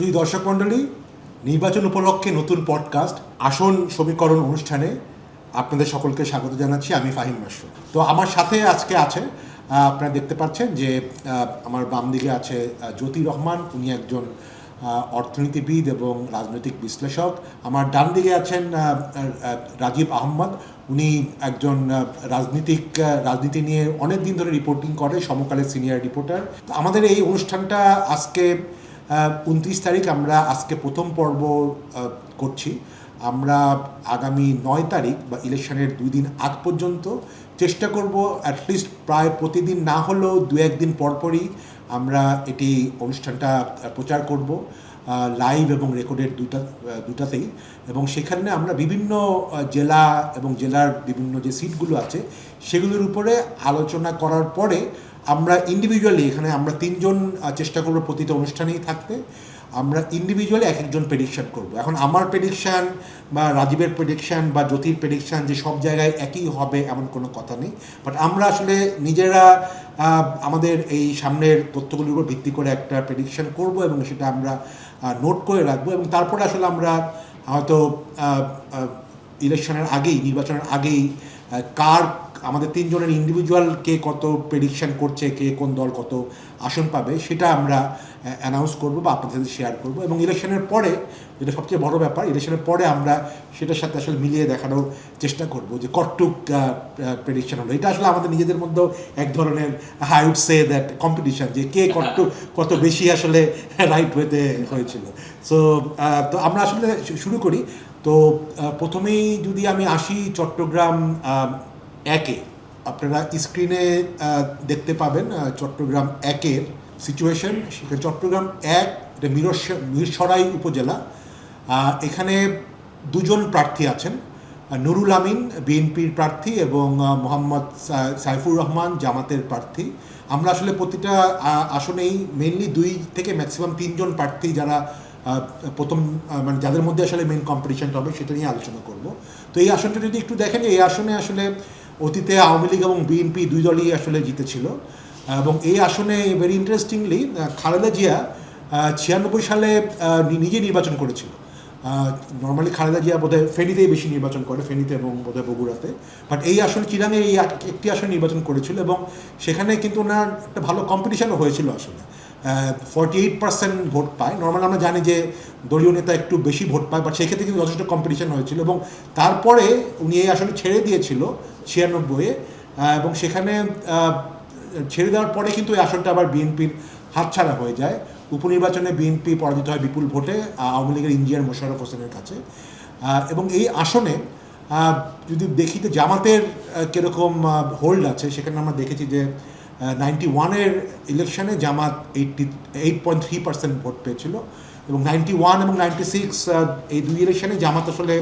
শুধু দর্শক মণ্ডলী, নির্বাচন উপলক্ষে নতুন পডকাস্ট আসন সমীকরণ অনুষ্ঠানে আপনাদের সকলকে স্বাগত জানাচ্ছি। আমি ফাহিম মাসরু। তো আমার সাথে আজকে আছে, আপনারা দেখতে পাচ্ছেন যে আমার বাম দিকে আছে জ্যোতি রহমান, উনি একজন অর্থনীতিবিদ এবং রাজনৈতিক বিশ্লেষক। আমার ডান দিকে আছেন রাজীব আহমদ, উনি একজন রাজনীতি নিয়ে অনেক দিন ধরে রিপোর্টিং করে, সমকালের সিনিয়র রিপোর্টার। তো আমাদের এই অনুষ্ঠানটা আজকে 29 তারিখ, আমরা আজকে প্রথম পর্ব করছি। আমরা আগামী 9 তারিখ বা ইলেকশনের 2 দিন আগ পর্যন্ত চেষ্টা করব অ্যাটলিস্ট প্রায় প্রতিদিন না হলেও 2-1 দিন পরপরই আমরা এটি অনুষ্ঠানটা প্রচার করব, লাইভ এবং রেকর্ডেড দুটাতেই। এবং সেখানে আমরা বিভিন্ন জেলা এবং জেলার বিভিন্ন যে সিটগুলো আছে সেগুলোর উপরে আলোচনা করার পরে আমরা ইন্ডিভিজুয়ালি, এখানে আমরা 3 জন চেষ্টা করব প্রতিটা অনুষ্ঠানেই থাকতে, আমরা ইন্ডিভিজুয়ালি এক একজন প্রেডিকশান করব। এখন আমার প্রেডিকশান বা রাজীবের প্রেডিকশান বা জ্যোতির প্রেডিকশান যে সব জায়গায় একই হবে এমন কোনো কথা নেই, বাট আমরা আসলে নিজেরা আমাদের এই সামনের তথ্যগুলির উপর ভিত্তি করে একটা প্রেডিকশান করব এবং সেটা আমরা নোট করে রাখবো। এবং তারপরে আসলে আমরা হয়তো ইলেকশনের আগেই, নির্বাচনের আগেই আমাদের 3 জনের ইন্ডিভিজুয়াল কে কত প্রেডিকশান করছে, কে কোন দল কত আসন পাবে, সেটা আমরা অ্যানাউন্স করব বা আপনাদের সাথে শেয়ার করব। এবং ইলেকশনের পরে, যেটা সবচেয়ে বড় ব্যাপার, ইলেকশনের পরে আমরা সেটার সাথে আসলে মিলিয়ে দেখানোর চেষ্টা করব যে কতটুক প্রেডিকশান হলো। এটা আসলে আমাদের নিজেদের মধ্যেও এক ধরনের I would say that competition, যে কে কত বেশি আসলে রাইট হয়েছিল। তো আমরা আসলে শুরু করি। তো প্রথমেই যদি আমি আসি চট্টগ্রাম 1-এ, আপনারা স্ক্রিনে দেখতে পাবেন চট্টগ্রাম 1-এর সিচুয়েশন। সেখানে চট্টগ্রাম 1 এটা মিরসরাই উপজেলা। এখানে 2 জন প্রার্থী আছেন, নুরুল আমিন বিএনপির প্রার্থী এবং মোহাম্মদ সাইফুর রহমান জামাতের প্রার্থী। আমরা আসলে প্রতিটা আসনেই মেইনলি 2 থেকে ম্যাক্সিমাম 3 জন প্রার্থী যারা প্রথম, মানে যাদের মধ্যে আসলে মেইন কম্পিটিশনটা হবে সেটা নিয়ে আলোচনা করব। তো এই আসনটা যদি একটু দেখেন, এই আসনে আসলে অতীতে আওয়ামী লীগ এবং বিএনপি 2 দলই আসলে জিতেছিল। এবং এই আসনে ভেরি ইন্টারেস্টিংলি খালেদা জিয়া 96 সালে নিজে নির্বাচন করেছিল। নর্মালি খালেদা জিয়া বোধহয় ফেনীতেই বেশি নির্বাচন করে, ফেনীতে এবং বোধহয় বগুড়াতে। বাট এই আসন চিরাঙে এই একটি আসন নির্বাচন করেছিল এবং সেখানে কিন্তু ওনার একটা ভালো কম্পিটিশনও হয়েছিল। আসলে 48% ভোট পায়। নর্মাল আমরা জানি যে দলীয় নেতা একটু বেশি ভোট পায়, বাট সেক্ষেত্রে কিন্তু যথেষ্ট কম্পিটিশন হয়েছিল। এবং তারপরে উনি এই আসলে ছেড়ে দিয়েছিল 96-এ, এবং সেখানে ছেড়ে দেওয়ার পরে কিন্তু এই আসনটা আবার বিএনপির হাতছাড়া হয়ে যায়। উপনির্বাচনে বিএনপি পরাজিত হয় বিপুল ভোটে আওয়ামী লীগের ইঞ্জিনিয়ার মোশাররফ হোসেনের কাছে। এবং এই আসনে যদি দেখি তো জামাতের কীরকম হোল্ড আছে, সেখানে আমরা দেখেছি যে 91-এর ইলেকশনে জামাত 8.3% ভোট পেয়েছিল, এবং 91 এবং 96 এই 2 ইলেকশনে জামাত আসলে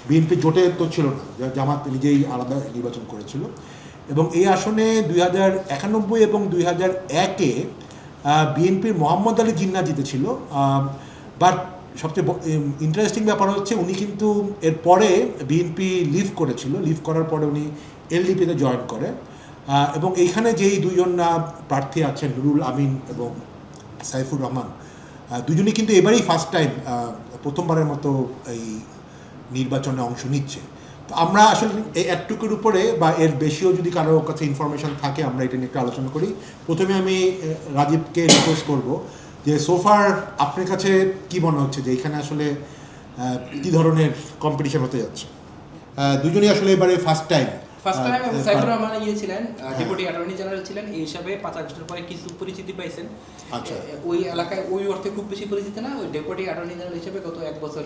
বিএনপি জোটে তো ছিল না, জামাত নিজেই আলাদা নির্বাচন করেছিল। এবং এই আসনে 2091 এবং 2001-এ বিএনপির মোহাম্মদ আলী জিন্নাহ জিতেছিল। বাট সবচেয়ে ইন্টারেস্টিং ব্যাপার হচ্ছে উনি কিন্তু এরপরে বিএনপি লিভ করেছিল, লিভ করার পরে উনি এলডিপিতে জয়েন করে। এবং এইখানে যেই 2 জন প্রার্থী আছেন, নুরুল আমিন এবং সাইফুর রহমান, 2 জনই কিন্তু এবারেই ফার্স্ট টাইম, প্রথমবারের মতো এই নির্বাচনে অংশ নিচ্ছে। তো আমরা আসলে এই একটুকুর উপরে বা এর বেশিও যদি কারোর কাছে ইনফরমেশন থাকে আমরা এটা নিয়ে একটু আলোচনা করি। প্রথমে আমি রাজীবকে রিকোয়েস্ট করব যে সোফার আপনার কাছে কি মনে হচ্ছে যে এখানে আসলে কী ধরনের কম্পিটিশন হতে যাচ্ছে? 2 জনই আসলে এবারে ফার্স্ট টাইম সাইফুর রহমান ছিলেন ডেপুটি অ্যাটর্নি জেনারেল ছিলেন, এই হিসাবে 5 আগস্টের পরে কিছু পরিচিতি পাইছেন। আচ্ছা, ওই এলাকায় ওই অর্থে খুব বেশি পরিচিতি না। ওই ডেপুটি অ্যাটর্নি জেনারেল হিসেবে গত 1 বছর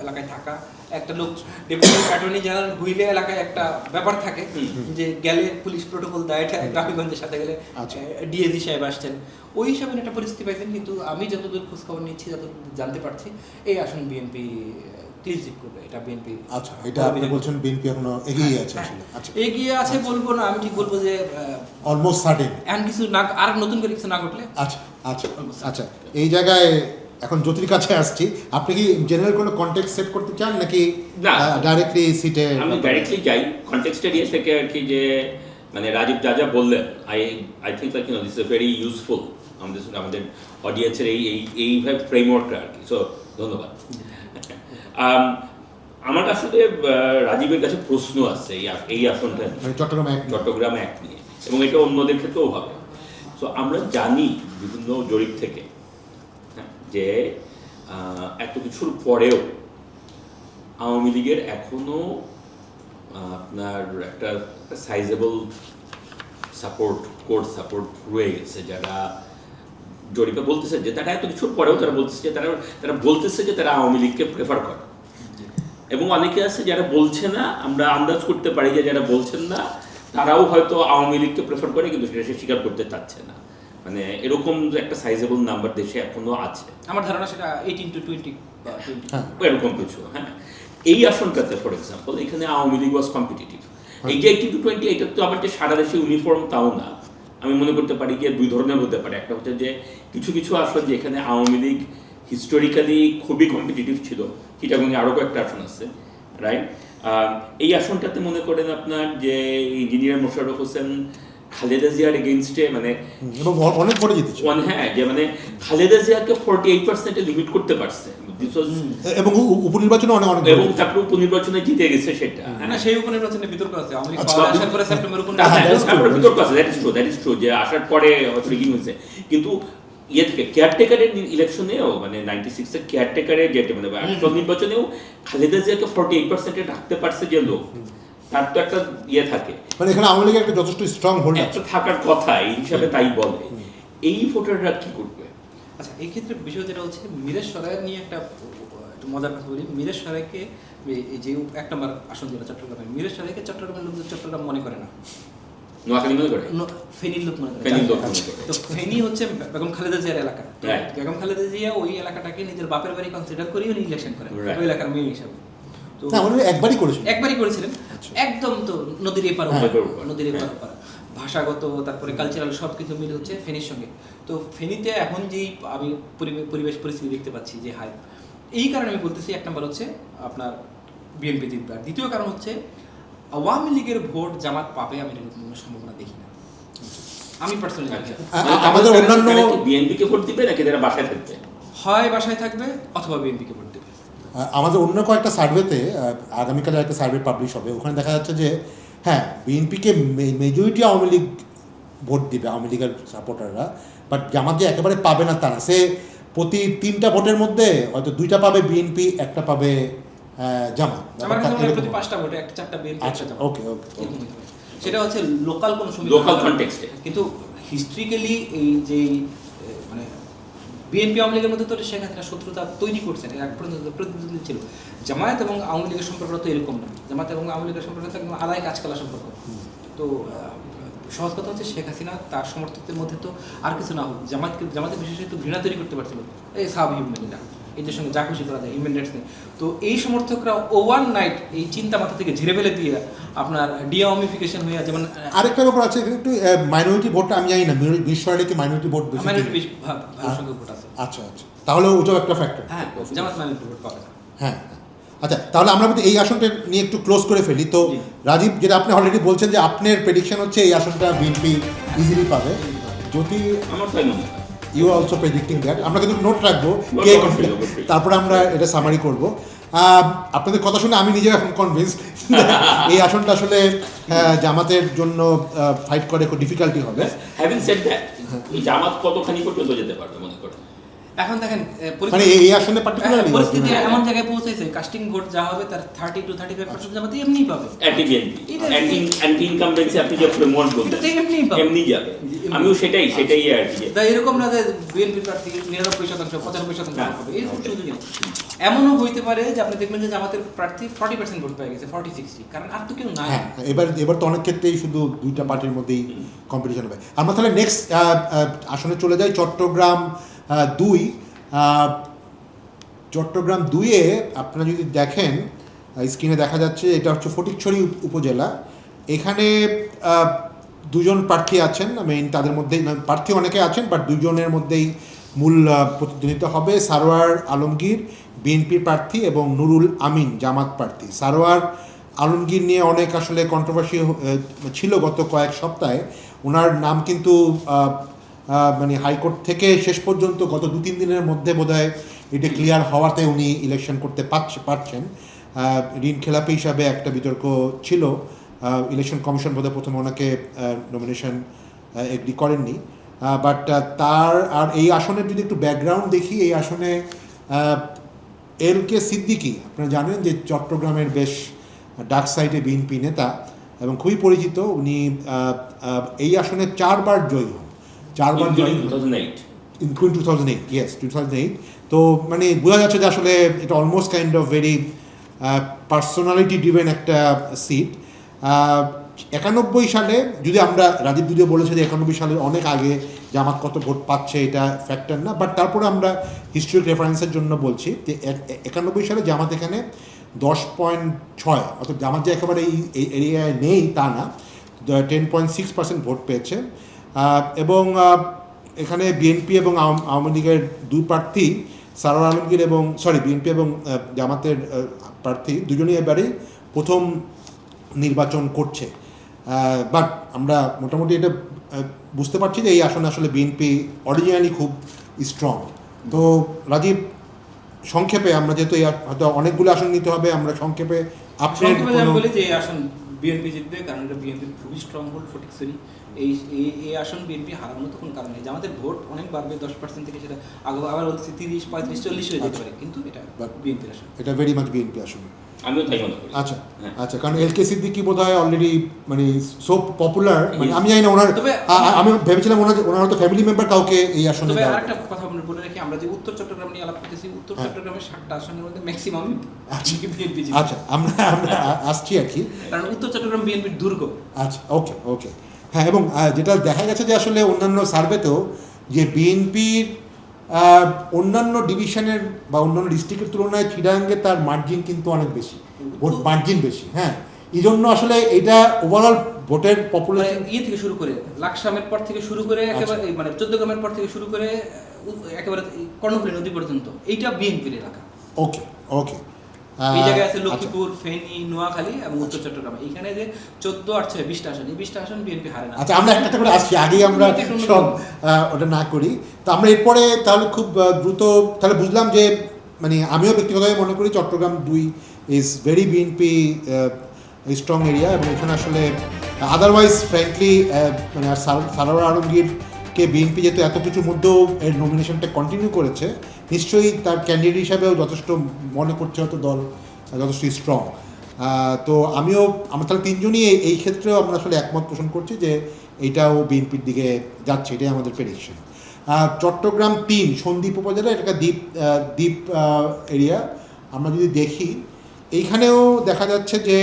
এলাকায় থাকা একটা লোক। ডেপুটি অ্যাটর্নি জেনারেল হুইলে এলাকায় একটা ব্যাপার থাকে যে গেলে পুলিশ প্রোটোকল দেয়, রাফিগঞ্জের সাথে গেলে ডিএজি সাহেব আসছেন, ওই হিসাবে একটা পরিস্থিতি পাইছেন। কিন্তু আমি যতদূর খোঁজখবর নিচ্ছি, যতদূর জানতে পারছি, এই আসন বিএনপি ক্লিনশিট করবে, এটা বিএনপি। আচ্ছা, এটা আপনি বলছেন বিএনপি এখনো এগিয়ে আছে আসলে? আচ্ছা, এগিয়ে আছে বলবো না, আমি ঠিক বলবো যে অলমোস্ট সার্টেন, এখন কিছু না, আর নতুন করে কিছু না ঘটলে। আচ্ছা আচ্ছা আচ্ছা, এই জায়গায় এখন জ্যোতির কাছে আসছি। আপনি কি জেনারেল কোনো কনটেক্সট সেট করতে চান নাকি ডাইরেক্টলি সিটে? আমি ডাইরেক্টলি যাই কনটেক্সটে দিয়ে থেকে আর কি, যে মানে রাজীব যা যা বললেন I think like this is very useful আমাদের অডিয়েন্সের এইভাবে ফ্রেমওয়ার্কটা আর কি। সো ধন্যবাদ। আমার আসলে রাজীবের কাছে প্রশ্ন আছে এই আসনটা চট্টগ্রাম এক নিয়ে, এবং এটা অন্যদের ক্ষেত্রেও হবে। সো আমরা জানি বিভিন্ন জরিপ থেকে যে এত কিছুর পরেও আওয়ামী লীগের এখনো আপনার একটা সাইজেবল কোর সাপোর্ট রয়ে গেছে, যারা জরিপে বলতেছে যে তারা এত কিছুর পরেও তারা বলতেছে যে তারা বলতেছে যে তারা আওয়ামী লীগকে প্রেফার করে। এবং অনেকে আছে যারা বলছে না, আমরা আন্দাজ করতে পারি যে যারা বলছেন না তারাও হয়তো আওয়ামী লীগকে প্রেফার করে, কিন্তু সেটা সে স্বীকার করতে চাচ্ছে না। মানে এরকম একটা সাইজেবল নাম্বার দেশে এখনো আছে। আমার ধারণা সেটা 18 to 20 এরকম কিছু। হ্যাঁ, এই আসনটাতে ফর এক্সাম্পল এখানে আওয়ামী লীগ ওয়াজ কম্পিটিটিভ। এই যে 18 to 20 এটা তো আবার যে সারা দেশে ইউনিফর্ম তাও না। আমি মনে করতে পারি যে দুই ধরনের হতে পারে। একটা হচ্ছে যে কিছু কিছু আসন যেখানে আওয়ামী লীগ হিস্টোরিক্যালি খুবই কম্পিটিটিভ ছিল, চিটাগংয়ে আরও কয়েকটা আসন আছে, রাইট? এই আসনটাতে মনে করেন আপনার যে ইঞ্জিনিয়ার মোশাররফ হোসেন খালেদা জিয়ার এগেইনস্টে মানে অনেক বড় জিতেছে। হ্যাঁ, যে মানে খালেদা জিয়াকে 48% লিমিট করতে পারছে এবং উপনির্বাচনে অনেক এবং তারপরে উপনির্বাচনে জিতে গেছে। সেটা না, সেই উপনির্বাচনে বিতর্ক আছে। আওয়ামী লীগ আসার পরে সেপ্টেম্বর বিতর্ক আছে, দ্যাট ইজ ট্রু যে আসার পরে হয়তো রিগিং হয়েছে। কিন্তু ইয়ে থেকে কেয়ারটেকারের ইলেকশনেও মানে 96 এর কেয়ারটেকারের যেটা মানে আসল নির্বাচনেও খালেদা জিয়াকে 48% রাখতে পারছে যে লোক, তার তো একটা ইয়ে থাকে, মানে এখানে আওয়ামী লীগের একটা যথেষ্ট স্ট্রং হোল্ড একটা থাকার কথা, এই হিসাবে তাই বলে। এই ভোটাররা কি করবে? আচ্ছা, এই ক্ষেত্রে বিষয় যেটা হচ্ছে মিরেশ সরাই নিয়ে একটা মজার কথা বলি। মিরেশ সরাইকে যে 1 নম্বর আসন যেটা চট্টগ্রামে, মিরেশ সরাইকে চট্টগ্রামের লোকজন চট্টগ্রাম মনে করে না, নোয়াখালী মনে করে, ফেনীর লোক মনে করে। তো করে। ফেনী হচ্ছে বেগম খালেদা জিয়ার এলাকা। বেগম খালেদা জিয়া ওই এলাকাটাকে নিজের বাপের বাড়ি কনসিডার করে উনি ইলেকশন করেন ওই এলাকার মেয়ে হিসাবে। তো একবারই করেছিলেন, একদম তো নদীর এপার নদীর এপার ভাষাগত তারপরে কালচারাল সব কিছু মিলে হচ্ছে ফেনীর সঙ্গে। তো ফেনীতে এখন যেই আমি পরিবেশ পরিস্থিতি দেখতে পাচ্ছি যে হাই, এই কারণে আমি বলতেছি 1 নম্বর হচ্ছে আপনার বিএনপি জিতবে, আর দ্বিতীয় কারণ হচ্ছে আওয়ামী লীগের ভোট জামাত পাবে আমি এরকম কোনো সম্ভাবনা দেখি না। আমি পার্সোনালি আমাদের অন্যান্য বিএনপি কে ভোট দিবে নাকি তারা বাসায় থাকবে? হয় বাসায় থাকবে অথবা বিএনপি কে ভোট দেবে। আমাদের অন্য কয়েকটা সার্ভেতে আগামীকালে একটা সার্ভে পাবলিশ হবে, ওখানে দেখা যাচ্ছে যে হ্যাঁ বিএনপিকে মেজরিটি আওয়ামী লীগ ভোট দিবে, আওয়ামী লীগের সাপোর্টাররা, বাট জামাত যে একেবারে পাবে না তা না। সে প্রতি 3টা ভোটের মধ্যে হয়তো 2টা পাবে বিএনপি, 1টা পাবে জামাত। প্রতি 5টা ভোটে 4টা বিএনপি, 1টা জামাত। ওকে, সেটা হচ্ছে লোকাল কোন লোকাল কনটেক্সটে। কিন্তু হিস্ট্রিক্যালি এই যে মানে বিএনপি আওয়ামী লীগের মধ্যে তো শেখ হাসিনা শত্রুতা তৈরি করছেন, এক পর্যন্ত প্রতিদ্বন্দ্বী ছিল। জামায়াত এবং আওয়ামী লীগের সম্পর্কটা তো এরকম না, জামায়াত এবং আওয়ামী লীগের সম্পর্কটা একদম আলাদা কাজকালা সম্পর্ক। তো সহজ কথা হচ্ছে শেখ হাসিনা তার সমর্থকদের মধ্যে তো আর কিছু না হোক জামাতের বিশেষত ঘৃণা তৈরি করতে পারছিল, এই সাহাবি হিউম্যানিরা এদের সঙ্গে যা খুশি করা যায় হিউম্যান রাইটস নেই। তো এই সমর্থকরা ওভার নাইট এই চিন্তা মাথা থেকে ঝেড়ে ফেলে দিয়ে আপনার ডিআওয়ামিফিকেশন হয়ে, যেমন আরেকটা ব্যাপার আছে এখানে একটু মাইনরিটি ভোটটা আমি জানি না, বিশ্বরালে কি মাইনরিটি ভোট বেশি? মাইনরিটি ভালো সংখ্যক ভোট আছে। আচ্ছা, তাহলে ওটাও একটা ফ্যাক্টর। হ্যাঁ, জামাত মাইনরিটি ভোট পাবে না। হ্যাঁ, আচ্ছা, তাহলে আমরা এই আসনটা নিয়ে একটু ক্লোজ করে ফেলি। তো রাজীব, যেটা আপনি অলরেডি বলছেন যে আপনার প্রেডিকশন হচ্ছে এই আসনটা বিএনপি ইজিলি পাবে, যদি আমার তাই মনে হয়। You are also predicting that. আমরা কিন্তু নোট রাখবো কে, তারপরে আমরা এটা সামারি করব। আপনাদের কথা শুনে আমি নিজেও এখন কনভিন্সড এই আসনটা আসলে জামাতের জন্য ফাইট করে খুব ডিফিকাল্টি হবে। হ্যাভিং সেড দ্যাট, জামাত কতখানি পর্যন্ত যেতে পারবে মনে করেন? এখন দেখেন মানে এই আসনে পার্টিকুলারলি পরিস্থিতি এমন জায়গায় পৌঁছেছে, কাস্টিং ভোট যা হবে তার 30 to 35% জামাতে এমনিই পাবে। অ্যান্টি ইনকামবেন্সি আপনি যে ফ্রেমওয়ার্ক বলছেন এমনি যাবে। আমিও সেটাই আর কি। তাই এরকম না যে বিএনপি প্রার্থী 99%, 95% হবে, এই সুযোগ নেই। এমনও হইতে পারে যে আপনি দেখবেন যে জামাতের প্রার্থী 40% ভোট পেয়ে গেছে, 40-60, কারণ আর তো কেউ নাই। হ্যাঁ, এবার তো অনেক ক্ষেত্রেই শুধু 2টা পার্টির মধ্যেই কম্পিটিশন হবে। আমরা তাহলে নেক্সট আসনে চলে যাই, চট্টগ্রাম 2। চট্টগ্রাম 2-এ আপনারা যদি দেখেন স্ক্রিনে দেখা যাচ্ছে এটা হচ্ছে ফটিকছড়ি উপজেলা। এখানে 2জন প্রার্থী আছেন, মেইন তাদের মধ্যেই প্রার্থী অনেকে আছেন, বাট 2জনের মধ্যেই মূল প্রতিদ্বন্দ্বিতা হবে। সারোয়ার আলমগীর বিএনপির প্রার্থী এবং নুরুল আমিন জামাত প্রার্থী। সারোয়ার আলমগীর নিয়ে অনেক আসলে কন্ট্রোভার্সি ছিল গত কয়েক সপ্তাহে। ওনার নাম কিন্তু মানে হাইকোর্ট থেকে শেষ পর্যন্ত গত 2-3 দিনের মধ্যে বোধহয় এটা ক্লিয়ার হওয়াতে উনি ইলেকশন করতে পারছেন। ঋণ খেলাপি হিসাবে একটা বিতর্ক ছিল, ইলেকশন কমিশন বোধহয় প্রথমে ওনাকে নমিনেশন এগ্রি করেননি, বাট তার আর এই আসনের যদি একটু ব্যাকগ্রাউন্ড দেখি, এই আসনে LK সিদ্দিকী আপনারা জানেন যে চট্টগ্রামের বেশ ডার্ক সাইডে বিএনপি নেতা এবং খুবই পরিচিত। উনি এই আসনে 4বার জয়ী হন, 4বার জয়ী 2008 ইনক্লুডিং 2008, ইয়েস 2008। তো মানে বোঝা যাচ্ছে যে আসলে এটা almost kind of very personality driven একটা সিট। 91 সালে, যদি আমরা রাজীব যদিও বলেছে যে 91 সালের অনেক আগে জামাত কত ভোট পাচ্ছে এটা ফ্যাক্টর না, বাট তারপরে আমরা হিস্ট্রিক রেফারেন্সের জন্য বলছি যে 91 সালে জামাত এখানে 10.6, অর্থাৎ জামাত যে একেবারে এই এরিয়ায় নেই তা না, 10.6% ভোট পেয়েছে। এবং এখানে বিএনপি এবং আওয়ামী লীগের দুই প্রার্থী সারোয়ার আলমগীর এবং বিএনপি এবং জামাতের প্রার্থী দুজনেই এবারেই প্রথম নির্বাচন করছে। বাট আমরা মোটামুটি এটা বুঝতে পারছি যে এই আসনে আসলে বিএনপি অরিজিনালি খুব স্ট্রং। তো রাজীব, সংক্ষেপে আমরা যেহেতু হয়তো অনেকগুলো আসন নিতে হবে, আমরা সংক্ষেপে আপনার বলি যে এই আসন বিএনপি জিতবে, কারণ এটা বিএনপির খুবই স্ট্রং হোল্ড ফটিকছড়ি। এই আসন বিএনপি হারানোর তো কোনো কারণ নেই। আমাদের ভোট অনেক বাড়বে, 10% থেকে সেটা আবার বলছি 30, 35, 40 হয়ে যেতে পারে, কিন্তু এটা বিএনপির আসন, এটা ভেরি মাচ বিএনপি আসন। আমিও তাই মনে করি। আচ্ছা আচ্ছা, কারণ LK সিদ্দিকী বোধহয় অলরেডি মানে সো পপুলার, মানে আমি জানি না ওনার, আমি ভেবেছিলাম ওনার হয়তো ফ্যামিলি মেম্বার কাউকে এই আসনে। তবে আরেকটা কথা আমরা বলে রাখি, আমরা যে উত্তর চট্টগ্রাম নিয়ে আলাপ করতেছি, উত্তর চট্টগ্রামের 7টা আসনের মধ্যে ম্যাক্সিমামই বিএনপি জিতবে। আচ্ছা, আমরা আসছি আর কি, কারণ উত্তর চট্টগ্রাম বিএনপির দুর্গ। আচ্ছা, ওকে। হ্যাঁ, এবং যেটা দেখা গেছে যে আসলে অন্যান্য সার্ভেতেও যে বিএনপির অন্যান্য ডিভিশনের বা অন্যান্য ডিস্ট্রিক্টের তুলনায় চিটাগাঙ্গে তার মার্জিন কিন্তু অনেক বেশি, ভোট মার্জিন বেশি। হ্যাঁ, এই জন্য আসলে এটা ওভারঅল ভোটের পপুলেশন থেকে শুরু করে লাকসামের পর থেকে শুরু করে একেবারে মানে 14 গ্রামের পর থেকে শুরু করে একেবারে কর্ণফুলী নদী পর্যন্ত এইটা বিএনপির এলাকা। ওকে। এই জায়গায় আছে লক্ষ্মীপুর, ফেনী, নোয়াখালী এবং উত্তর চট্টগ্রাম। এইখানে যে 14 আর 6 20টা আসন, এই 20টা আসন বিএনপি হারে না। আচ্ছা, আমরা একটা করে আসছি, আগেই আমরা সব ওটা না করি। তো আমরা এরপরে তাহলে খুব দ্রুত তাহলে বুঝলাম যে মানে আমিও ব্যক্তিগতভাবে মনে করি Chattogram 2 is very BNP strong area, এবং এখানে আসলে আদারওয়াইজ ফ্র্যাঙ্কলি মানে সারোয়ার আলমগীরকে বিএনপি যেহেতু এত কিছুর মধ্যেও এর নমিনেশনটা কন্টিনিউ করেছে, নিশ্চয়ই তার ক্যান্ডিডেট হিসাবেও যথেষ্ট মনে করছে হয়তো দল যথেষ্ট স্ট্রং। তো আমরা তাহলে তিনজনই এই ক্ষেত্রেও আমরা আসলে একমত পোষণ করছি যে এইটাও বিএনপির দিকে যাচ্ছে, এটাই আমাদের প্রেডিকশন। চট্টগ্রাম 3 সন্দ্বীপ উপজেলা, এটা দ্বীপ এরিয়া। আমরা যদি দেখি এইখানেও দেখা যাচ্ছে যে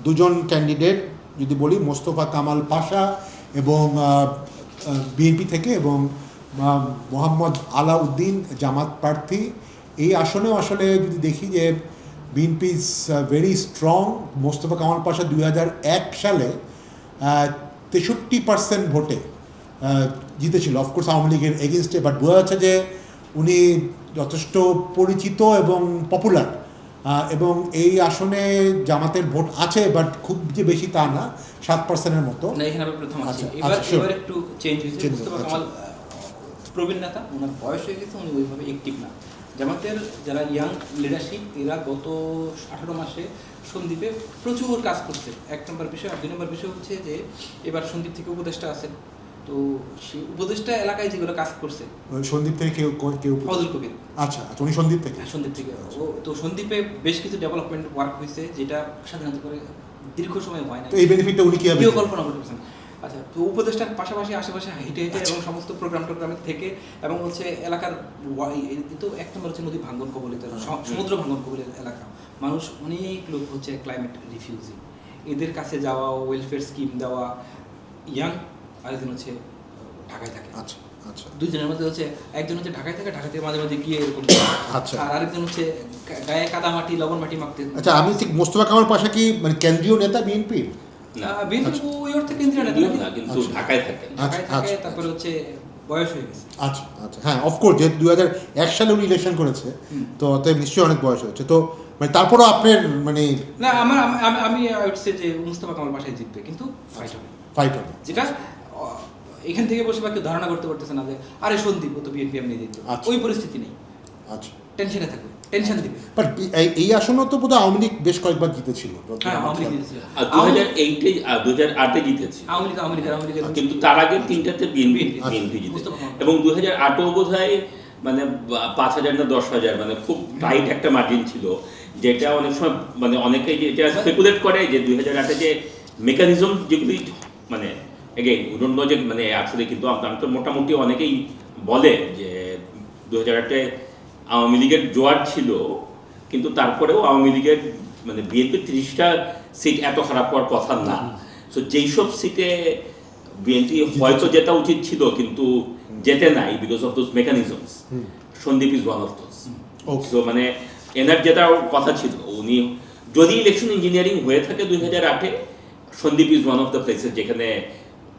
দুজন ক্যান্ডিডেট যদি বলি, মোস্তফা কামাল পাশা এবং বিএনপি থেকে, এবং মোহাম্মদ আলাউদ্দিন জামাত প্রার্থী। এই আসনেও আসলে যদি দেখি যে BNP is very strong. Mostafa Kamal Pasha 2001 সালে 63% ভোটে জিতেছিল, অফকোর্স আওয়ামী লীগের এগেনস্টে, বাট বোঝা যাচ্ছে যে উনি যথেষ্ট পরিচিত এবং পপুলার। এবং এই আসনে জামাতের ভোট আছে, বাট খুব যে বেশি তা না, 7%-এর মতো। এখানে আমি প্রথম আছি, এবার একটু চেঞ্জ হয়েছে। মোস্তফা কামাল প্রবীণ নেতা, ওনার বয়স হয়ে গেছে, উনি ওইভাবে অ্যাক্টিভ না। জামাতের যারা ইয়াং লিডারশিপ, এরা গত 18 মাসে সন্দ্বীপে প্রচুর কাজ করছে, 1 নম্বর বিষয়। আর 2 নম্বর বিষয় হচ্ছে যে এবার সন্দ্বীপ থেকে উপদেষ্টা আছেন, তো সেই উপদেষ্টা এলাকায় যেগুলো কাজ করছে, সন্দ্বীপ থেকে কেউ ফজল কবির। আচ্ছা, উনি সন্দ্বীপ থেকে? সন্দ্বীপ থেকে। তো সন্দ্বীপে বেশ কিছু ডেভেলপমেন্ট ওয়ার্ক হয়েছে, যেটা সাধারণত করে দীর্ঘ সময় হয় না। তো এই বেনিফিটটা উনি কিভাবে কল্পনা করতে পারছেন? আচ্ছা, তো উপদেষ্টার পাশাপাশি আশেপাশে হেঁটে এবং সমস্ত প্রোগ্রামের থেকে, এবং হচ্ছে এলাকার তো 1 নম্বর হচ্ছে নদী ভাঙ্গন কবলিত, সমুদ্র ভাঙ্গন কবলিত এলাকা। মানুষ অনেক লোক হচ্ছে ক্লাইমেট রিফিউজি, এদের কাছে যাওয়া, ওয়েলফেয়ার স্কিম দেওয়া। ইয়াং আরেকজন হচ্ছে ঢাকায় থাকে। আচ্ছা, দুইজনের মধ্যে হচ্ছে একজন হচ্ছে ঢাকায় থাকে, ঢাকা থেকে মাঝে মাঝে গিয়ে এরকম। আচ্ছা, আর আরেকজন হচ্ছে গায়ে কাদা মাটি, লবণ মাটি মাখতে। আচ্ছা, আমি ঠিক মোস্তফা কামাল পাশা কি মানে কেন্দ্রীয় নেতা বিএনপি? বিএনপি ওই অর্থে কেন্দ্রীয় নেতা না, কিন্তু ঢাকায় থাকে। তারপরে হচ্ছে বয়স হয়ে গেছে। আচ্ছা, হ্যাঁ, অফকোর্স যেহেতু 2001 সালে উনি ইলেকশন করেছে, তো অতএব নিশ্চয়ই অনেক বয়স হয়েছে। তো মানে তারপরও আপনার মানে না আমি উঠছে যে মুস্তফা কামাল বাসায় জিতবে, কিন্তু ফাইট হবে, ফাইট হবে, যেটা এখান থেকে বসে বা কেউ ধারণা করতে পারতেছে না যে আরে সন্দীপ ও তো বিএনপি এমনি দিত, ওই পরিস্থিতি নেই। আচ্ছা, টেনশনে থাকবে, টেনশন দিবে। বাট এই আসনও তো বোধহয় আওয়ামী লীগ বেশ কয়েকবার জিতেছিল। হ্যাঁ, আওয়ামী লীগ জিতেছিল। 2008-এ জিতেছিল, আওয়ামী লীগ কিন্তু তার আগে তিনটাতে বিএনপি জিতেছে। এবং 2008-ও বোধহয় মানে 5,000 না 10,000 মানে খুব টাইট একটা মার্জিন ছিল, যেটা অনেক সময় মানে অনেকেই যেটা স্পেকুলেট করে যে 2008-এ যে মেকানিজম যেগুলি মানে এগেইন উড়ন্য যে মানে আসলে, কিন্তু আমি তো মোটামুটি অনেকেই বলে যে 2008-এ আওয়ামী লীগের জোয়ার ছিল, কিন্তু তারপরেও আওয়ামী লীগের মানে বিএনপির 30টা সিট এত খারাপ হওয়ার কথা না। সো যেইসব সিটে বিএনপি হয়তো জেতা উচিত ছিল কিন্তু জেতে নাই because of those mechanisms, Sandwip is one of those. So মানে এনার জেতার কথা ছিল, উনি যদি ইলেকশন ইঞ্জিনিয়ারিং হয়ে থাকে 2008-এ, Sandwip is one of the places যেখানে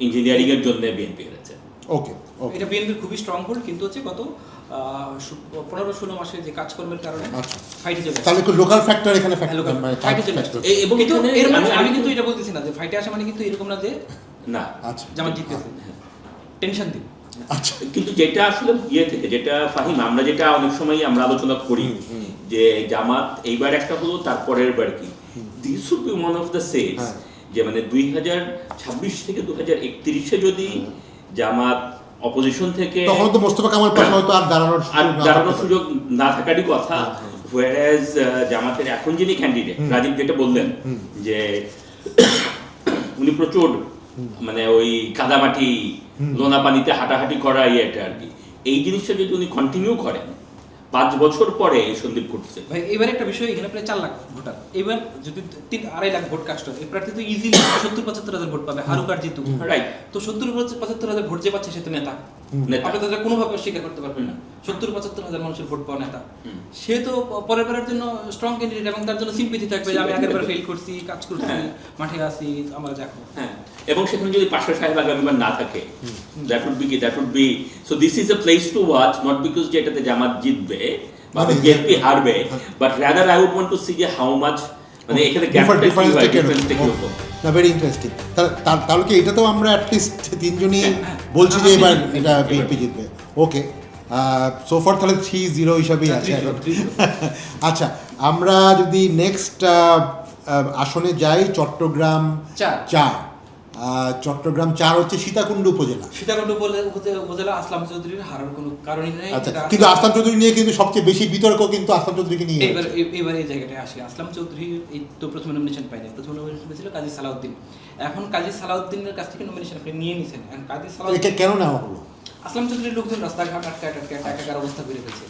ইঞ্জিনিয়ারিং এর জন্য বিএনপি হেরেছে। ওকে, এটা বিএনপির খুবই স্ট্রং হোল্ড, কিন্তু হচ্ছে গত 15-16 মাসে যে কাজকর্মের কারণে ফাইটে চলে, তাহলে একটু লোকাল ফ্যাক্টর এখানে ফাইটে চলে আসছে। এবং কিন্তু আমি কিন্তু এটা বলতেছি না যে ফাইটে আসা মানে কিন্তু এরকম না যে না জামাত জিততেছে, টেনশন দিবে। আচ্ছা, কিন্তু যেটা আসলে থেকে যেটা ফাহিম আমরা যেটা অনেক সময় আমরা আলোচনা করি যে জামাত এইবার একটা হলো, তারপরের বার কি, this would be one of the seats, যে মানে 2026 থেকে 2031-এ যদি জামাত অপোজিশন থেকে, তখন তো মোস্তফা কামাল পাশে হয়তো আর দাঁড়ানোর সুযোগ না থাকারই কথা। হোয়ারাজ জামাতের এখন যিনি ক্যান্ডিডেট রাজীব যেটা বললেন যে উনি প্রচুর মানে ওই কাদামাটি লোনা পানিতে হাঁটাহাঁটি করা ইয়েটা আর কি, এই জিনিসটা যদি উনি কন্টিনিউ করেন 5 বছর পরে এই সন্দীপ ঘটছে। ভাই এবার একটা বিষয়, এখানে প্রায় 4 লাখ ভোটার, এবার যদি 2.5 লাখ ভোট কাস্ট হয়, এই প্রার্থী তো ইজিলি 70-75 হাজার ভোট পাবে, হারুক আর জিতুক, রাইট। তো 70-75 হাজার ভোট যে পাচ্ছে সে তো নেতা, আপনি তো কোনোভাবে স্বীকার করতে পারবেন না। 70-75 হাজার মানুষের ভোট পাওয়া নেতা, সে তো পরের বারের জন্য স্ট্রং ক্যান্ডিডেট, এবং তার জন্য সিম্পেথি থাকবে যে আমি আগের বার ফেল করছি, কাজ করছি, মাঠে আসি, আমরা দেখো। হ্যাঁ, এবং সেখানে যদি পাশা সাহেব আগামীবার না থাকে, that would be so this is a place to watch, not because যে এটাতে জামাত জিতবে বা বিএনপি হারবে, but rather I would want to see যে হাউ মাচ মানে এখানে ডিফারেন্সটা কি হবে। না, ভেরি ইন্টারেস্টিং। তাহলে কি এটাতেও আমরা অ্যাটলিস্ট তিনজনই বলছি যে এবার এটা বিএনপি জিতবে। ওকে, সো ফার তাহলে 3-0 হিসাবেই আছে এখন। আচ্ছা, আমরা যদি নেক্সট আসনে যাই, চট্টগ্রাম 4। চট্টগ্রাম 4 হচ্ছে সীতাকুণ্ড উপজেলা। সীতাকুণ্ড উপজেলা আসলাম চৌধুরীর হারার কোনো কারণই নেই। আচ্ছা, কিন্তু আসলাম চৌধুরী নিয়ে কিন্তু সবচেয়ে বেশি বিতর্ক কিন্তু আসলাম চৌধুরীকে নিয়ে। এবার এই জায়গাটায় আসি, আসলাম চৌধুরী এই তো প্রথমে নমিনেশন পাইনি, প্রথমে নমিনেশন পেয়েছিল কাজী সালাউদ্দিন। এখন কাজী সালাউদ্দিনের কাছ থেকে নমিনেশন আপনি নিয়ে নিছেন, এখন কাজী সালাউদ্দিন কেন নেওয়া হলো? আসলাম চৌধুরীর লোকজন রাস্তাঘাট একাকার অবস্থা করে ফেলছে,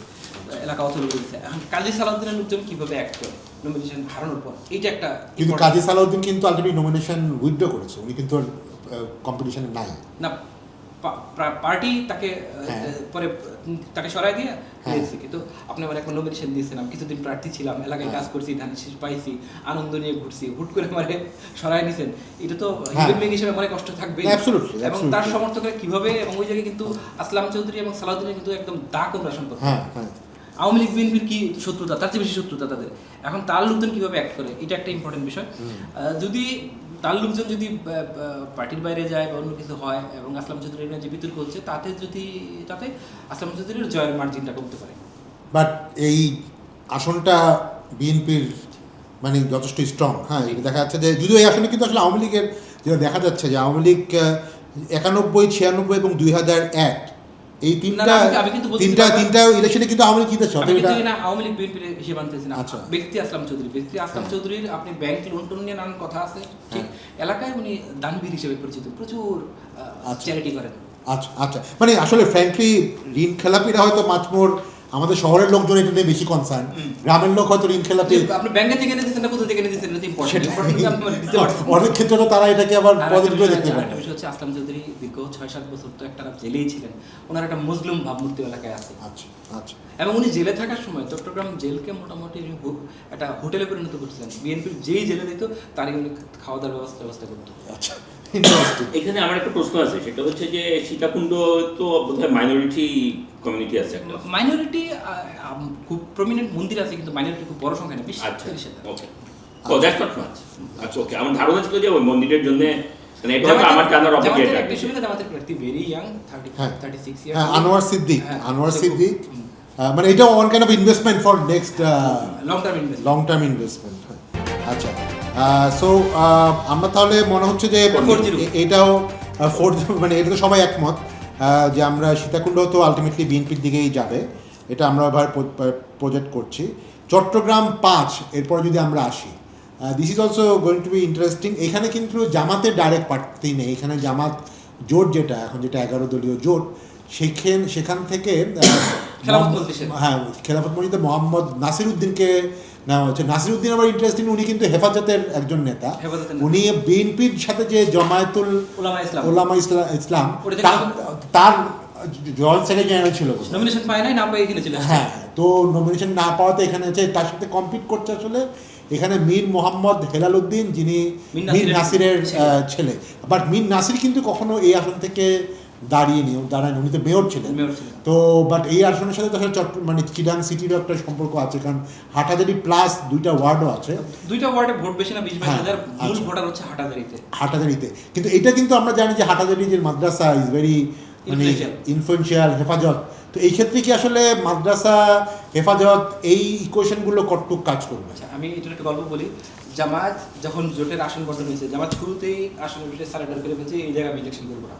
এলাকা অচল করেছে। এখন কাজী সালাউদ্দিনের লোকজন কিভাবে অ্যাক্ট করে নমিনেশন হারানোর পর, এইটা একটা। কিন্তু কাজী সালাউদ্দিন কিন্তু অলরেডি নমিনেশন উইথড্র করেছে, উনি কিন্তু কম্পিটিশনে নাই না, পার্টি তাকে পরে তাকে সরাই দিয়ে দিয়েছে। কিন্তু আপনি আমার একটা নমিনেশন দিয়েছেন, আমি কিছুদিন প্রার্থী ছিলাম, এলাকায় কাজ করছি, ধান শীষ পাইছি, আনন্দ নিয়ে ঘুরছি, হুট করে আমার সরাই নিয়েছেন, এটা তো হিউম্যান হিসেবে মনে কষ্ট থাকবে। এবং তার সমর্থকরা কিভাবে, এবং ওই জায়গায় কিন্তু আসলাম চৌধুরী এবং সালাউদ্দিনের কিন্তু একদম দা কোমরা সম্পর্ক। আওয়ামী লীগ বিএনপির কি শত্রুতা, তার চেয়ে বেশি শত্রুতা তাদের। এখন তার লোকজন কিভাবে অ্যাক্ট করে, এটা একটা ইম্পর্টেন্ট বিষয়। যদি তার লোকজন যদি পার্টির বাইরে যায় বা অন্য কিছু হয়, এবং আসলাম চৌধুরীর যে বিতর্ক হচ্ছে তাতে আসলাম চৌধুরীর জয়ের মার্জিনটা কমতে পারে। বাট এই আসনটা বিএনপির মানে যথেষ্ট স্ট্রং। হ্যাঁ, দেখা যাচ্ছে যে যদিও এই আসনে কিন্তু আসলে আওয়ামী লীগের যেটা দেখা যাচ্ছে যে আওয়ামী লীগ 91, 96 এবং 2001 এই তিনটা ইলেকশনে কিন্তু আওয়ামী লীগ জিতেছে। আওয়ামী লীগ বিএনপির হিসেবে আনতেছে না, ব্যক্তি আসলাম চৌধুরীর আপনি ব্যাংক লোন নিয়ে নানান কথা আছে, ঠিক এলাকায় উনি দানবীর হিসেবে পরিচিত, প্রচুর চ্যারিটি করেন। আচ্ছা, মানে আসলে ফ্র্যাঙ্কলি ঋণ খেলাপিরা হয়তো মাঝমোর আমাদের শহরের লোকজন এটা নিয়ে বেশি কনসার্ন, গ্রামের লোক হয়তো ঋণ খেলাপি আপনি ব্যাংকে থেকে দিচ্ছেন না, কোথা থেকে দিচ্ছেন এটা ইম্পর্টেন্ট। অনেক ক্ষেত্রে তো তারা এটাকে আবার পজিটিভলি দেখতে পারে। একটা বিষয় হচ্ছে আসলাম চৌধুরী দীর্ঘ 6-7 বছর তো একটা জেলেই ছিলেন, ওনার একটা মুসলিম ভাবমূর্তি এলাকায় আছে। আচ্ছা, এবং উনি জেলে থাকার সময় চট্টগ্রাম জেলকে মোটামুটি একটা হোটেলে পরিণত করছিলেন। বিএনপির যেই জেলে দিত তারই উনি খাওয়া দাওয়ার ব্যবস্থা করতো। আচ্ছা, ইন্টারেস্টিং। এখানে আমার একটা প্রশ্ন আছে, সেটা হচ্ছে যে সীতাকুণ্ড তো বোধহয় মাইনরিটি কমিউনিটি আছে একটা। মাইনরিটি খুব প্রমিনেন্ট মন্দির আছে, কিন্তু মাইনরিটি খুব বড় সংখ্যা নেই, আচ্ছা 30,000 ওকে, ও দ্যাটস নট মাচ। আচ্ছা ওকে, আমার ধারণা ছিল যে ওই মন্দিরের জন্য, মানে এটা হয়তো আমার জানার অপেক্ষা জামাতের এটা। একটা সুবিধা, জামাতের প্রার্থী ভেরি ইয়াং, হ্যাঁ। 36 ইয়ার। হ্যাঁ, আনোয়ার সিদ্দিক, হ্যাঁ, আনোয়ার সে খুব- সিদ্দিক, মানে এটা one kind of investment for next long term invest. Long term investment. আচ্ছা, সো আমরা তাহলে মনে হচ্ছে যে 4-0 এটাও মানে এটা তো সবাই একমত যে আমরা সীতাকুণ্ড তো আলটিমেটলি বিএনপির দিকেই যাবে, এটা আমরা এবার প্রজেক্ট করছি। চট্টগ্রাম 5, এরপর যদি আমরা আসি, this is also going to B interesting. এখানে কিন্তু জামাতের ডাইরেক্ট প্রার্থী নেই, এখানে জামাত জোট যেটা এখন, যেটা 11 দলীয় জোট, সেখান থেকে খেলাফত মজলিসের। হ্যাঁ, খেলাফত মসজিদে মোহাম্মদ নাসির উদ্দিনকে নেওয়া হচ্ছে। নাসির উদ্দিন আবার ইন্টারেস্টিং, উনি কিন্তু হেফাজতের একজন নেতা। হেফাজতের নেতা। উনি বিএনপির সাথে যে জমায়েতুল উলামা ইসলাম ইসলাম ওটা থেকে তার জয়েন্ট সেক্রেটারি জেনারেল ছিল। নমিনেশন পায় নাই, না পেয়ে এখানে চলে আসে। হ্যাঁ, তো নমিনেশন না পাওয়াতে এখানে আছে, তার সাথে কম্পিট করছে আসলে এখানে মীর মোহাম্মদ হেলাল উদ্দিন, যিনি মীর নাসিরের ছেলে। বাট মীর নাসির কিন্তু কখনো এই আসন থেকে দাঁড়ায়নি, উনি তো মেয়র ছিলেন। তো বাট এই আসনের সাথে তো মানে চিটাং সিটিরও একটা সম্পর্ক আছে, কারণ হাটহাজারী প্লাস 2টা ওয়ার্ডও আছে। 2টা ওয়ার্ডে ভোট বেশি না, 20,000 মূল আচ্ছা। ভোটার হচ্ছে হাটাজারিতে। হাটহাজারীতে, কিন্তু এটা কিন্তু আমরা জানি যে হাটহাজারী যে মাদ্রাসা ইজ ভেরি মানে ইনফ্লুয়েন্সিয়াল, হেফাজত। তো এই ক্ষেত্রে কি আসলে মাদ্রাসা হেফাজত এই ইকুয়েশনগুলো কতটুকু কাজ করবে? আচ্ছা, আমি এটার একটা গল্প বলি। জামাত যখন জোটের আসন বর্তন হয়েছে, জামাত শুরুতেই আসনের বিষয়ে সারেন্ডার করে ফেলছে, এই জায়গায় আমি ইলেকশন করবো না।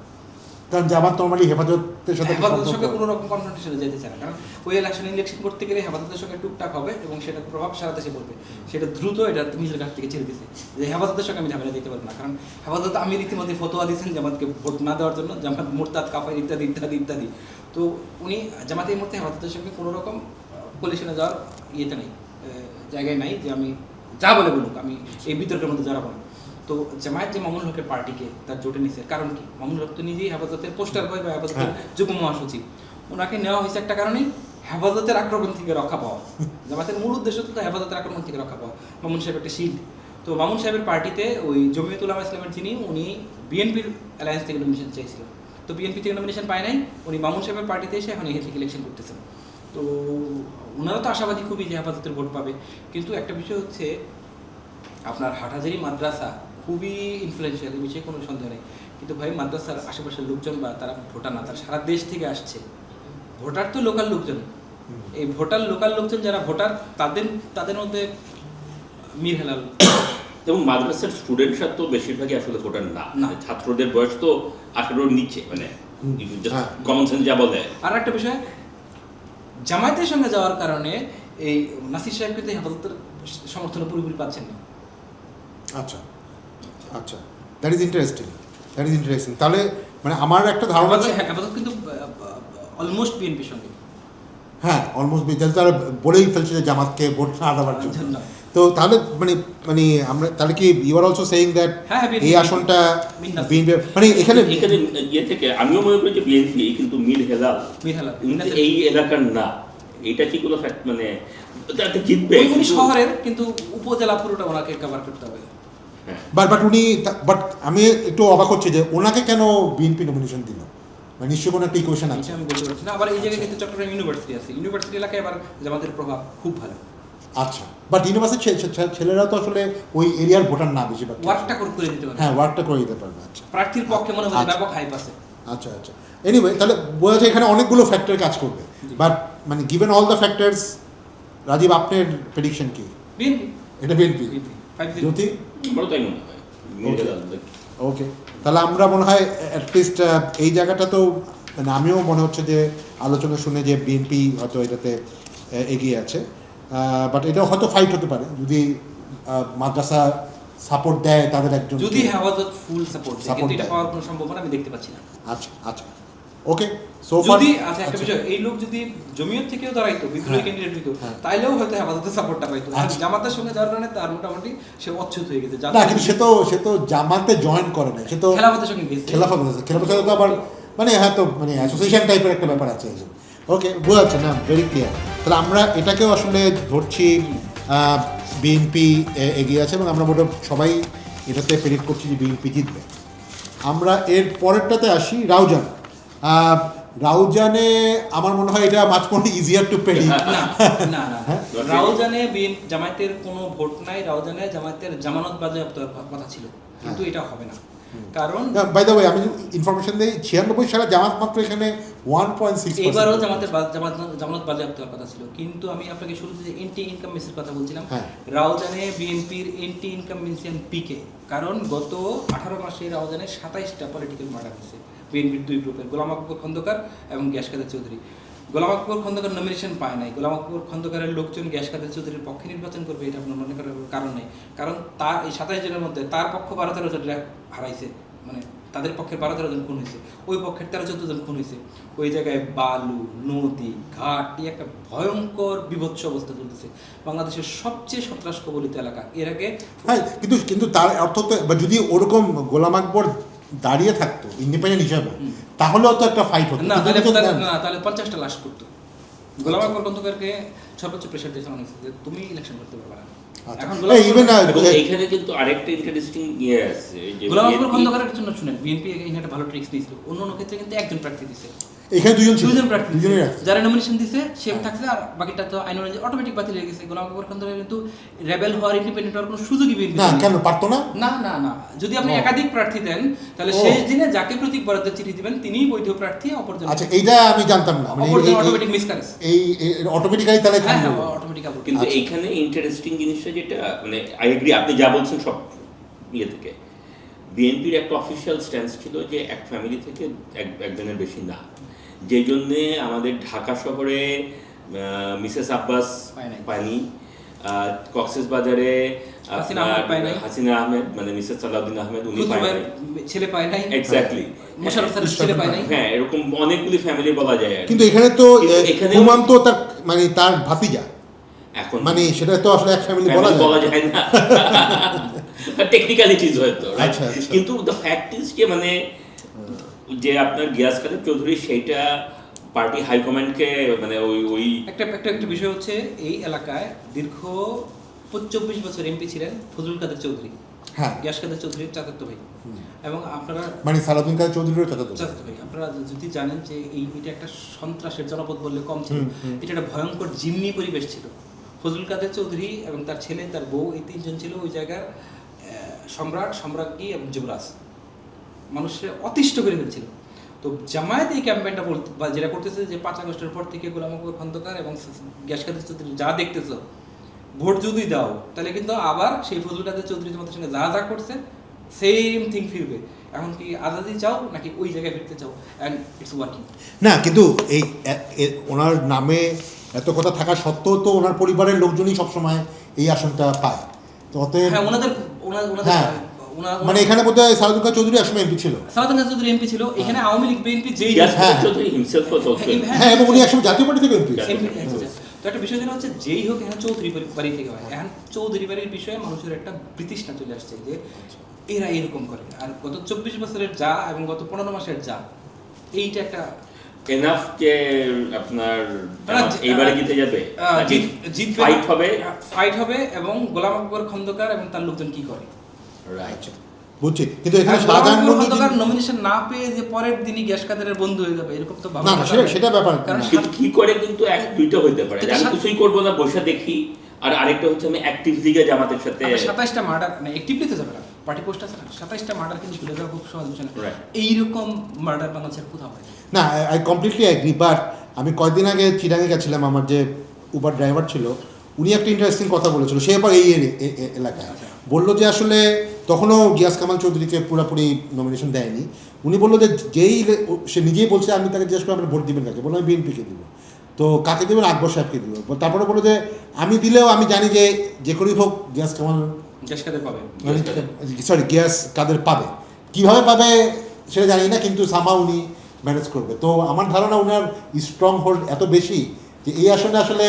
কারণ জামাত নর্মালি হেফাজতের সাথে হেফাজতের সঙ্গে কোনো রকম কনফ্রন্টেশনে যেতে চায় না, কারণ ওই ইলেকশন করতে গেলে হেফাজতের সঙ্গে টুকটাক হবে এবং সেটা প্রভাব সারা দেশে পড়বে। সেটা দ্রুত এটা নিজের কাছ থেকে ছেড়ে দিছে যে হেফাজতের সঙ্গে আমি ঝামেলা দিতে পারবো না, কারণ হেফাজত আমি রীতিমতো ফতোয়া দিয়েছেন জামাতকে ভোট না দেওয়ার জন্য, জামাত মুরতাদ, কাফার ইত্যাদি ইত্যাদি ইত্যাদি। তো উনি জামাত এই মুহূর্তে হেফাজতের সঙ্গে কোনো রকম কোলিশনে যাওয়ার ইয়েতে নেই, জায়গায় নাই যে আমি যা বলে বলুক আমি এই বিতর্কের মধ্যে জড়াবো না। তো জামায়াত যে মামুনুল হকের পার্টিকে তার জোটে নিছে, কারণ কি? মামুনুল হক তো নিজেই হেফাজতের পোস্টার বয় বা হেফাজতের যুগ্ম মহাসচিব, ওনাকে নেওয়া হয়েছে একটা কারণেই, হেফাজতের আক্রমণ থেকে রক্ষা পাওয়া। জামাতের মূল উদ্দেশ্য তো হেফাজতের আক্রমণ থেকে রক্ষা পাওয়া। মামুন সাহেব একটা শিল্ড। তো মামুন সাহেবের পার্টিতে ওই জমিয়তুল উলামা ইসলামের যিনি, উনি বিএনপির অ্যালায়েন্স থেকে নমিনেশন চাইছিলেন, তো বিএনপি থেকে নমিনেশন পায় নাই, উনি মামুন সাহেবের পার্টিতে এসে এখন এখান থেকে ইলেকশন করতেছেন। তো ওনারা তো আশাবাদী খুবই যে হেফাজতের ভোট পাবে, কিন্তু একটা বিষয় হচ্ছে আপনার হাটহাজারী মাদ্রাসা খুবই ইনফ্লুয়েন্সিয়াল, এই বিষয়ে কোনো সন্দেহ নেই। কিন্তু ভাই মাদ্রাসার আশেপাশের লোকজন বা তারা ভোটার না, তারা সারা দেশ থেকে আসছে। ভোটার তো লোকাল লোকজন, এই লোকাল লোকজন যারা ভোটার, তাদের মধ্যে মীর হেলাল এবং মাদ্রাসার স্টুডেন্টরা তো বেশিরভাগই আসলে ভোটার না, ছাত্রদের বয়স তো 18-র নিচে, মানে কমন সেন্স যা বলে। আর একটা বিষয়, জামায়াতের সঙ্গে যাওয়ার কারণে এই নাসির সাহেব কিন্তু হেফাজতের সমর্থন পুরোপুরি পাচ্ছেন না। আচ্ছা আচ্ছা, দ্যাট ইজ ইন্টারেস্টিং। তাহলে মানে আমার একটা ধারণা আছে, হেফাজত কিন্তু অলমোস্ট বিএনপির সঙ্গে, হ্যাঁ অলমোস্ট, তারা বলেই ফেলছে যে জামাতকে ভোট না দেওয়ার জন্য। তো তাহলে মানে আমরা তাহলে কি you are also saying that এই আসনটা বিএনপি, মানে এখানে ইয়ে থেকে আমিও মনে করি যে বিএনপি কিন্তু মীর হেলাল এই এলাকার না, এটা কি কোনো ফ্যাক্ট, মানে তাতে জিতবে উনি শহরের, কিন্তু উপজেলা পুরোটা ওনাকে কভার করতে হবে। বাট আমি একটু অবাক হচ্ছে যে ওনাকে কেন বিএনপি নমিনেশন দিল, মানে নিশ্চয়ই কোনো একটা ইকুয়েশন আছে। আমি বলতে পারছি না। আবার এই জায়গায় কিন্তু চট্টগ্রাম ইউনিভার্সিটি আছে, ইউনিভার্সিটি এলাকায় আবার জামাতের প্রভাব খুব ভালো। আচ্ছা, বাট ইউনিভার্সিটির ছেলেরা তো আসলে ওই এরিয়ার ভোটার না, বেশিরভাগ ওয়ার্কটা করে দিতে পারবে। হ্যাঁ, ওয়ার্কটা করে দিতে পারবে। আচ্ছা, প্রার্থীর পক্ষে মনে হয় ব্যাপক হাইপ আছে। আচ্ছা আচ্ছা, এনিওয়ে তাহলে বোঝা যায় এখানে অনেকগুলো ফ্যাক্টর কাজ করবে। বাট মানে given all the factors, Rajib আপনার প্রেডিকশন কি? বিএনপি। এটা বিএনপি। জ্যোতি? আমারও তাই মনে হয়। ওকে, তাহলে আমরা মনে হয় অ্যাটলিস্ট এই জায়গাটা তো, মানে আমিও মনে হচ্ছে যে আলোচনা শুনে যে বিএনপি হয়তো এটাতে এগিয়ে আছে। বাট এটাও হয়তো ফাইট হতে পারে যদি মাদ্রাসা সাপোর্ট দেয় তাদের একজন, যদি হেফাজত ফুল সাপোর্ট দেয়, কিন্তু এটা পাওয়ার কোনো সম্ভাবনা আমি দেখতে পাচ্ছি না। আচ্ছা আচ্ছা, ওকে। সো ফার যদি আচ্ছা একটা বিষয়, এই লোক যদি জমিয়ত থেকেও দাঁড়াইতো, বিদ্রোহী ক্যান্ডিডেট হইতো, তাইলেও হয়তো হেফাজতের সাপোর্টটা পাইতো। আর জামাতের সঙ্গে যাওয়ার কারণে তার মোটামুটি সে অচ্ছুত হয়ে গেছে। না, কিন্তু সে তো জামাতে জয়েন করে না, সে তো খেলাফতের সঙ্গে গেছে। খেলাফত তো আবার মানে হয়তো মানে অ্যাসোসিয়েশন টাইপের একটা ব্যাপার আছে। ওকে, বোঝা যাচ্ছে না, ভেরি ক্লিয়ার। তাহলে আমরা এটাকেও আসলে ধরছি বিএনপি এগিয়ে আছে এবং আমরা মোটামুটি সবাই এটাতে প্রেডিক্ট করছি যে বিএনপি জিতবে। আমরা এর পরেরটাতে আসি রাউজান। রাউজানে আমার মনে হয় এটা মাছ মোর ইজিয়ার টু পেডি। না না না রাউজানে জামায়াতের কোনো ভোট নাই, রাউজানে জামায়াতের জামানত বাজেয়াপ্ত কথা ছিল, কিন্তু এটা হবে না। কারণ বাই দ্য ওয়ে আমি ইনফরমেশন দিই 96 সালে জামাত মাত্র এখানে 1.6%। এবারও জামানত বাজেয়াপ্ত হওয়ার কথা ছিল, কিন্তু আমি আপনাকে শুরুতে যে এন্টি ইনকামেন্সির কথা বলছিলাম, রাউজানে বিএনপির এন্টি ইনকামেন্সিয়ান পিকে, কারণ গত 18 মাসে রাউজানে 27টা পলিটিক্যাল মার্ডার হয়েছে বিএনপির দুই গ্রুপের, গোলাম আকবর খন্দকার এবং গ্যাস কাদের চৌধুরী। গোলাম আকবর খন্দকার নমিনেশন পায় নাই, গোলাম আকবর খন্দকারের লোকজন গ্যাস কাদের চৌধুরীর পক্ষে নির্বাচন করবে এটা আপনার মনে করার কারণ নেই, কারণ তার এই 27 জনের মধ্যে তার পক্ষ 12-13 জন হারাইছে, মানে তাদের পক্ষের 12-13 জন খুন হয়েছে, ওই পক্ষের 13-14 জন খুন হয়েছে। ওই জায়গায় বালু, নদী, ঘাট, এই একটা ভয়ঙ্কর বিভৎস অবস্থা চলতেছে, বাংলাদেশের সবচেয়ে সন্ত্রাস কবলিত এলাকা। এর আগে হ্যাঁ, কিন্তু তার অর্থ তো যদি ওরকম গোলাম আকবর দাঁড়িয়ে থাকতো ইন্ডিপেন্ডেন্ট হিসাবে, তাহলেও তো একটা ফাইট হতো। না তাহলে 50টা লাশ করতো। গোলাম আকবর খন্দকারকে সর্বোচ্চ প্রেশার দিয়ে চালানো হয়েছে যে তুমি ইলেকশন করতে পারবে না। এখন এখানে কিন্তু আরেকটা ইন্টারেস্টিং ইয়ে আছে, গোলাম আকবর খন্দকারের জন্য শুনেন, বিএনপি এখানে একটা ভালো ট্রিক্স দিয়েছিল, অন্য ক্ষেত্রে কিন্তু একজন প্রার্থী দিছে, এখানে দুজন প্রার্থী যারা নমিনেশন দিছে সে থাকছে, আর বাকিটা তো আইন অনুযায়ী অটোমেটিক বাতিল হয়ে গেছে। গোলাম আকবর খন্দকার কিন্তু রেবেল হওয়ার, ইন্ডিপেন্ডেন্ট হওয়ার কোনো সুযোগই বিএনপি না, কেন পারতো না? না যদি আপনি একাধিক প্রার্থী দেন তাহলে শেষ দিনে যাকে প্রতীক বরাদ্দের চিঠি দিবেন তিনিই বৈধ প্রার্থী, অপরজন। আচ্ছা, এইটা আমি জানতাম না, মানে অপরজন অটোমেটিক মিসক্যারেজ, এই অটোমেটিক্যালি তাহলে অটোমেটিক। কিন্তু এইখানে ইন্টারেস্টিং জিনিসটা যেটা, মানে আই এগ্রি আপনি যা বলছেন সব ইয়ে থেকে, বিএনপির একটা অফিসিয়াল স্ট্যান্স ছিল যে এক ফ্যামিলি থেকে একজনের বেশি না, যেই জন্যে আমাদের ঢাকা শহরে মিসেস আব্বাস পায়নি, কক্সেস বাজারে হাসিনা আহমেদ মানে মিসেস সালাউদ্দিন আহমেদ উনি ছেলে পায় নাই, এক্স্যাক্টলি মোশাররফ স্যারের ছেলে পায় নাই। হ্যাঁ, এরকম অনেকগুলি ফ্যামিলি বলা যায়। কিন্তু এখানে তো হুমাম তো তার মানে তার ভাতিজা, এখন মানে সেটা তো আসলে এক ফ্যামিলি বলা যায় না, টেকনিক্যালিটিজ হয়তো। কিন্তু দ্য ফ্যাক্ট ইজ যে মানে যে আপনার গিয়াস কাদের চৌধুরী সেইটা পার্টি হাইকমান্ডকে মানে ওই একটা বিষয় হচ্ছে, এই এলাকায় দীর্ঘ 24 বছর এমপি ছিলেন ফজলুল কাদের চৌধুরী, হ্যাঁ, গিয়াস কাদের চৌধুরীর চাচাতো ভাই, এবং আপনারা মানে সালাউদ্দিন কাদের চৌধুরীর চাচাতো ভাই, আপনারা যদি জানেন যে এটা একটা সন্ত্রাসের জনপদ বললে কম ছিল, এটা একটা ভয়ঙ্কর জিম্মি পরিবেশ ছিল। ফজলুল কাদের চৌধুরী এবং তার ছেলে, তার বউ, এই তিনজন ছিল ওই জায়গার সম্রাট, সম্রাজ্ঞী এবং যুবরাজ, মানুষের অতিষ্ঠ করে ফেলছিল। তো জামায়াত এই ক্যাম্পেইনটা যেটা করতেছে যে 5 আগস্টের পর থেকে গোলাম আকবর খন্দকার এবং গ্যাস কাদের চৌধুরী যা দেখতেছো, ভোট যদি দাও তাহলে কিন্তু আবার সেই ফজলুল কাদের চৌধুরী তোমাদের সঙ্গে যা করছে সেম থিং ফিরবে। এখন কি আজাদি চাও নাকি ওই জায়গায় ফিরতে চাও? And it's working. না, কিন্তু এই ওনার নামে এত কথা থাকা সত্ত্বেও তো ওনার পরিবারের লোকজনই সবসময় এই আসনটা পায়, তো অতএব হ্যাঁ, ওনাদের মানে এখানে বোধহয় সালাউদ্দিন কাদের চৌধুরী একসময় এমপি ছিল, সালাউদ্দিন কাদের চৌধুরী এমপি ছিল, এখানে আওয়ামী লীগ বিএনপি যেই চৌধুরী হিমসেলফ ওয়াজ অলসো, হ্যাঁ, এবং উনি একসময় জাতীয় পার্টি থেকে এমপি। তো একটা বিষয় যেটা হচ্ছে, যেই হোক এখানে চৌধুরী বাড়ি থেকে হয়, এখন চৌধুরী বাড়ির বিষয়ে মানুষের একটা বিতৃষ্ণা চলে আসছে যে এরা এরকম করে। আর গত 24 বছরের যা এবং গত 15 মাসের যা, এইটা একটা এনাফ যে আপনার এইবারে জিতে যাবে, ফাইট হবে এবং গোলাম আকবর খন্দকার এবং তার লোকজন কি করে, রাইট, বুঝছি। কিন্তু এখানে শাহজাহান খন্দকার নমিনেশন না পেয়ে যে পরের দিনই গ্যাস কাদের বন্ধু হয়ে যাবে এরকম তো ভাবা না, সেটা ব্যাপার। কারণ কি করে কিন্তু এক দুইটা হইতে পারে, আমি কিছুই করব না বসে দেখি, আর আরেকটা হচ্ছে আমি অ্যাক্টিভলি জামাতের সাথে 27টা মার্ডার না, অ্যাক্টিভলি তো যাবে না, পার্টি পোস্ট আছে না, 27টা মার্ডার কিন্তু ভুলে যাওয়া খুব সহজ বিষয় না। এইরকম মার্ডার বাংলাদেশের কোথাও হয় না, আই কমপ্লিটলি অ্যাগ্রি। বাট আমি কয়েকদিন আগে চিরাঙে গেছিলাম, আমার যে উবার ড্রাইভার ছিল উনি একটা ইন্টারেস্টিং কথা বলেছিল, সে এবার এই এলাকায় বললো যে আসলে তখনও গিয়াস কামাল চৌধুরীকে পুরোপুরি নমিনেশন দেয়নি। উনি বললো যে সে নিজেই বলছে, আমি তাকে জিজ্ঞেস করে আপনার ভোট দিবেন কাকে, বললাম আমি বিএনপিকে দিব। তো কাকে দেবেন? আকবর সাহেবকে দিব। তারপরে বললো যে আমি দিলেও আমি জানি যে করেই হোক গিয়াস কাদের পাবে, কীভাবে পাবে সেটা জানি না, কিন্তু সামা উনি ম্যানেজ করবে। তো আমার ধারণা ওনার স্ট্রং হোল্ড এত বেশি যে এই আসনে আসলে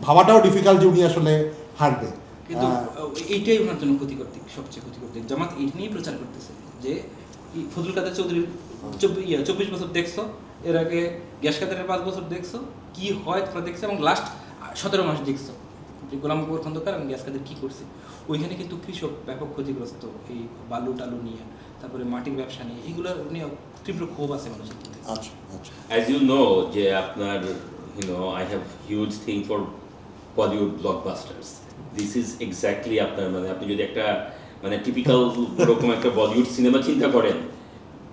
ভাবাটাও ডিফিকাল্ট যে উনি আসলে হারবে। কিন্তু এইটাই ওনার জন্য সবচেয়ে ক্ষতিকর দিক। জামাত এই নিয়েই প্রচার করতেছে যে ফজলুল কাদের চৌধুরীর 24 বছর দেখছো, এর আগে গ্যাস কাদের 5 বছর দেখছো, কি হয় তোমরা দেখছো, এবং লাস্ট 17 মাস দেখছো যে গোলাম আকবর খন্দকার এবং গ্যাস কাদের কি করছে। ওইখানে কিন্তু কৃষক ব্যাপক ক্ষতিগ্রস্ত এই বালু টালু নিয়ে, তারপরে মাটির ব্যবসা নিয়ে, এগুলো নিয়ে তীব্র ক্ষোভ আছে মানুষের মধ্যে। আচ্ছা আচ্ছা As you know, যে আপনার I have huge thing for Bollywood blockbusters. This is exactly আপনার মানে আপনি যদি একটা মানে টিপিক্যাল ওরকম একটা বলিউড সিনেমা চিন্তা করেন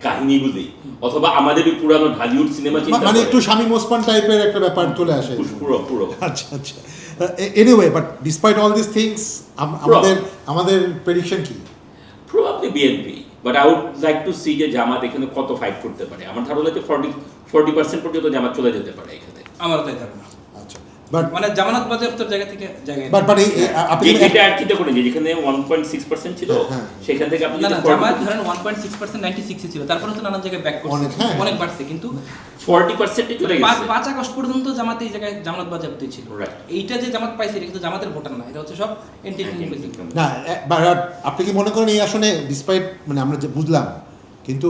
কাহিনীগুলি, অথবা আমাদের ওই পুরানো ঢালিউড সিনেমা চিন্তা মানে করেন, একটু শামীম ওসমান টাইপের একটা ব্যাপার চলে আসে। পুরো আচ্ছা আচ্ছা anyway but despite all this things আমাদের প্রেডিকশন কি? Probably BNP, but I would like to see যে জামাত এখানে কত ফাইট করতে পারে। আমার ধারণা যে 40% পর্যন্ত জামাত চলে যেতে পারে এখানে। আমারও তাই ধারণা। আচ্ছা বাট মানে জামানত বাজেয়াপ্তর জায়গা থেকে জায়গায় বাট আপনি যেটা আর চিন্তা করেন যে যেখানে 1.6% ছিল হ্যাঁ। সেখান থেকে আপনি না যদি না, জামাত ধরেন 1.6% 96 ছিল, তারপরে তো নানান জায়গায় ব্যাক করছে, অনেক, হ্যাঁ। অনেক বাড়ছে, কিন্তু 40% চলে গেছে। 5 আগস্ট পর্যন্ত জামাত এই জায়গায় জামাত বাজেয়াপ্ত ছিল। Right. এইটা যে জামাত পাইছে এটা কিন্তু জামাতের ভোটার না, এটা হচ্ছে সব এনটি না বাট আপনি কি মনে করেন এই আসনে ডিসপাইট মানে আমরা যে বুঝলাম, কিন্তু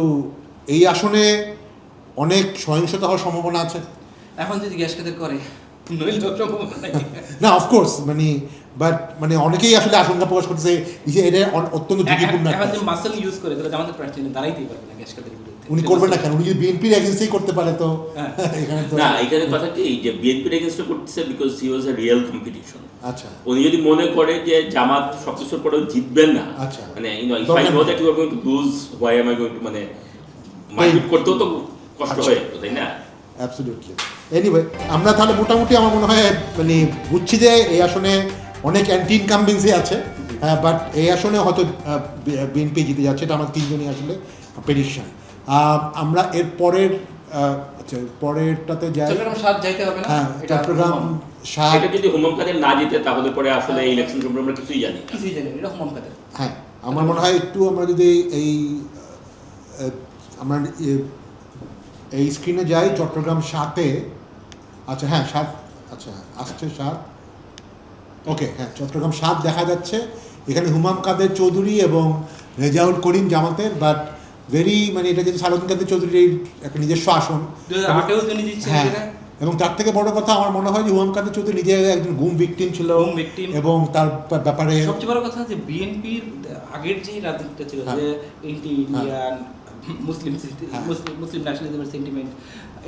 এই আসনে অনেক সহিংসতা হওয়ার সম্ভাবনা আছে? এখন যদি গ্যাস খাতের করে নইলে তো সম্ভব নাই। না অফকোর্স বাট অনেকেই আসলে আশঙ্কা প্রকাশ করতেছে যে এটা অত্যন্ত ঝুঁকিপূর্ণ এখন একটা। যে মাসল ইউজ করে তাহলে জামাতের প্রার্থী দাঁড়াইতেই পারবে না গ্যাস খাতের বিরুদ্ধে। উনি করবেন না কেন? উনি যদি বিএনপির এগেন্সেই করতে পারে তো হ্যাঁ। এখানে তো না, এখানে কথা কি যে বিএনপির এগেইনস্টে করতেছে because he was a real competition. আচ্ছা উনি যদি মনে করে যে জামাত সবকিছুর পরেও জিতবেন না, আচ্ছা। মানে if I know that you are going to lose, why am I going to মানে মাইন্ড করতেও তো কষ্ট হয়, তাই না? অ্যাবসলিউটলি। এনিওয়ে আমরা তাহলে মোটামুটি আমার মনে হয় বুঝছি যে এই আসনে অনেক অ্যান্টি ইনকামবেন্সি আছে, বাট এই আসনে হয়তো বিএনপি জিতে যাচ্ছে, এটা আমার তিনজনই আসলে প্রেডিকশন। আমরা এর পরের আচ্ছা পরেরটাতে যাই। চট্টগ্রাম 7 যাইতে হবে না, হ্যাঁ এটা চট্টগ্রাম 7। এটা যদি হুমায়ুন কাদের না জিতে তাহলে পরে আসলে ইলেকশন সম্পর্কে আমরা কিছুই জানি না। কিছুই জানি না, এটা হুমায়ুন কাদের। হ্যাঁ আমার মনে হয় একটু আমরা যদি আমরা এই স্ক্রিনে যাই চট্টগ্রাম 7-এ। আচ্ছা হ্যাঁ 7, আচ্ছা আসছে 7, ওকে হ্যাঁ চট্টগ্রাম 7 দেখা যাচ্ছে। এখানে হুমায়ুন কাদের চৌধুরী এবং রেজাউল করিম জামাতের, বাট ভেরি এটা যেহেতু সালাউদ্দিন কাদের চৌধুরীর একটা নিজস্ব আসন, 2008-এও তিনি দিচ্ছেন হ্যাঁ এটা। এবং তার থেকে বড় কথা আমার মনে হয় যে হুমায়ুন কাদের চৌধুরী নিজে একজন গুম ভিকটিম ছিল, গুম victim। এবং তার ব্যাপারে সবচেয়ে বড় কথা যে বিএনপির আগের যে রাজনীতিটা ছিল হ্যাঁ। যে এন্টি ইন্ডিয়ান মুসলিম হ্যাঁ। মুসলিম ন্যাশনালিজমের সেন্টিমেন্ট,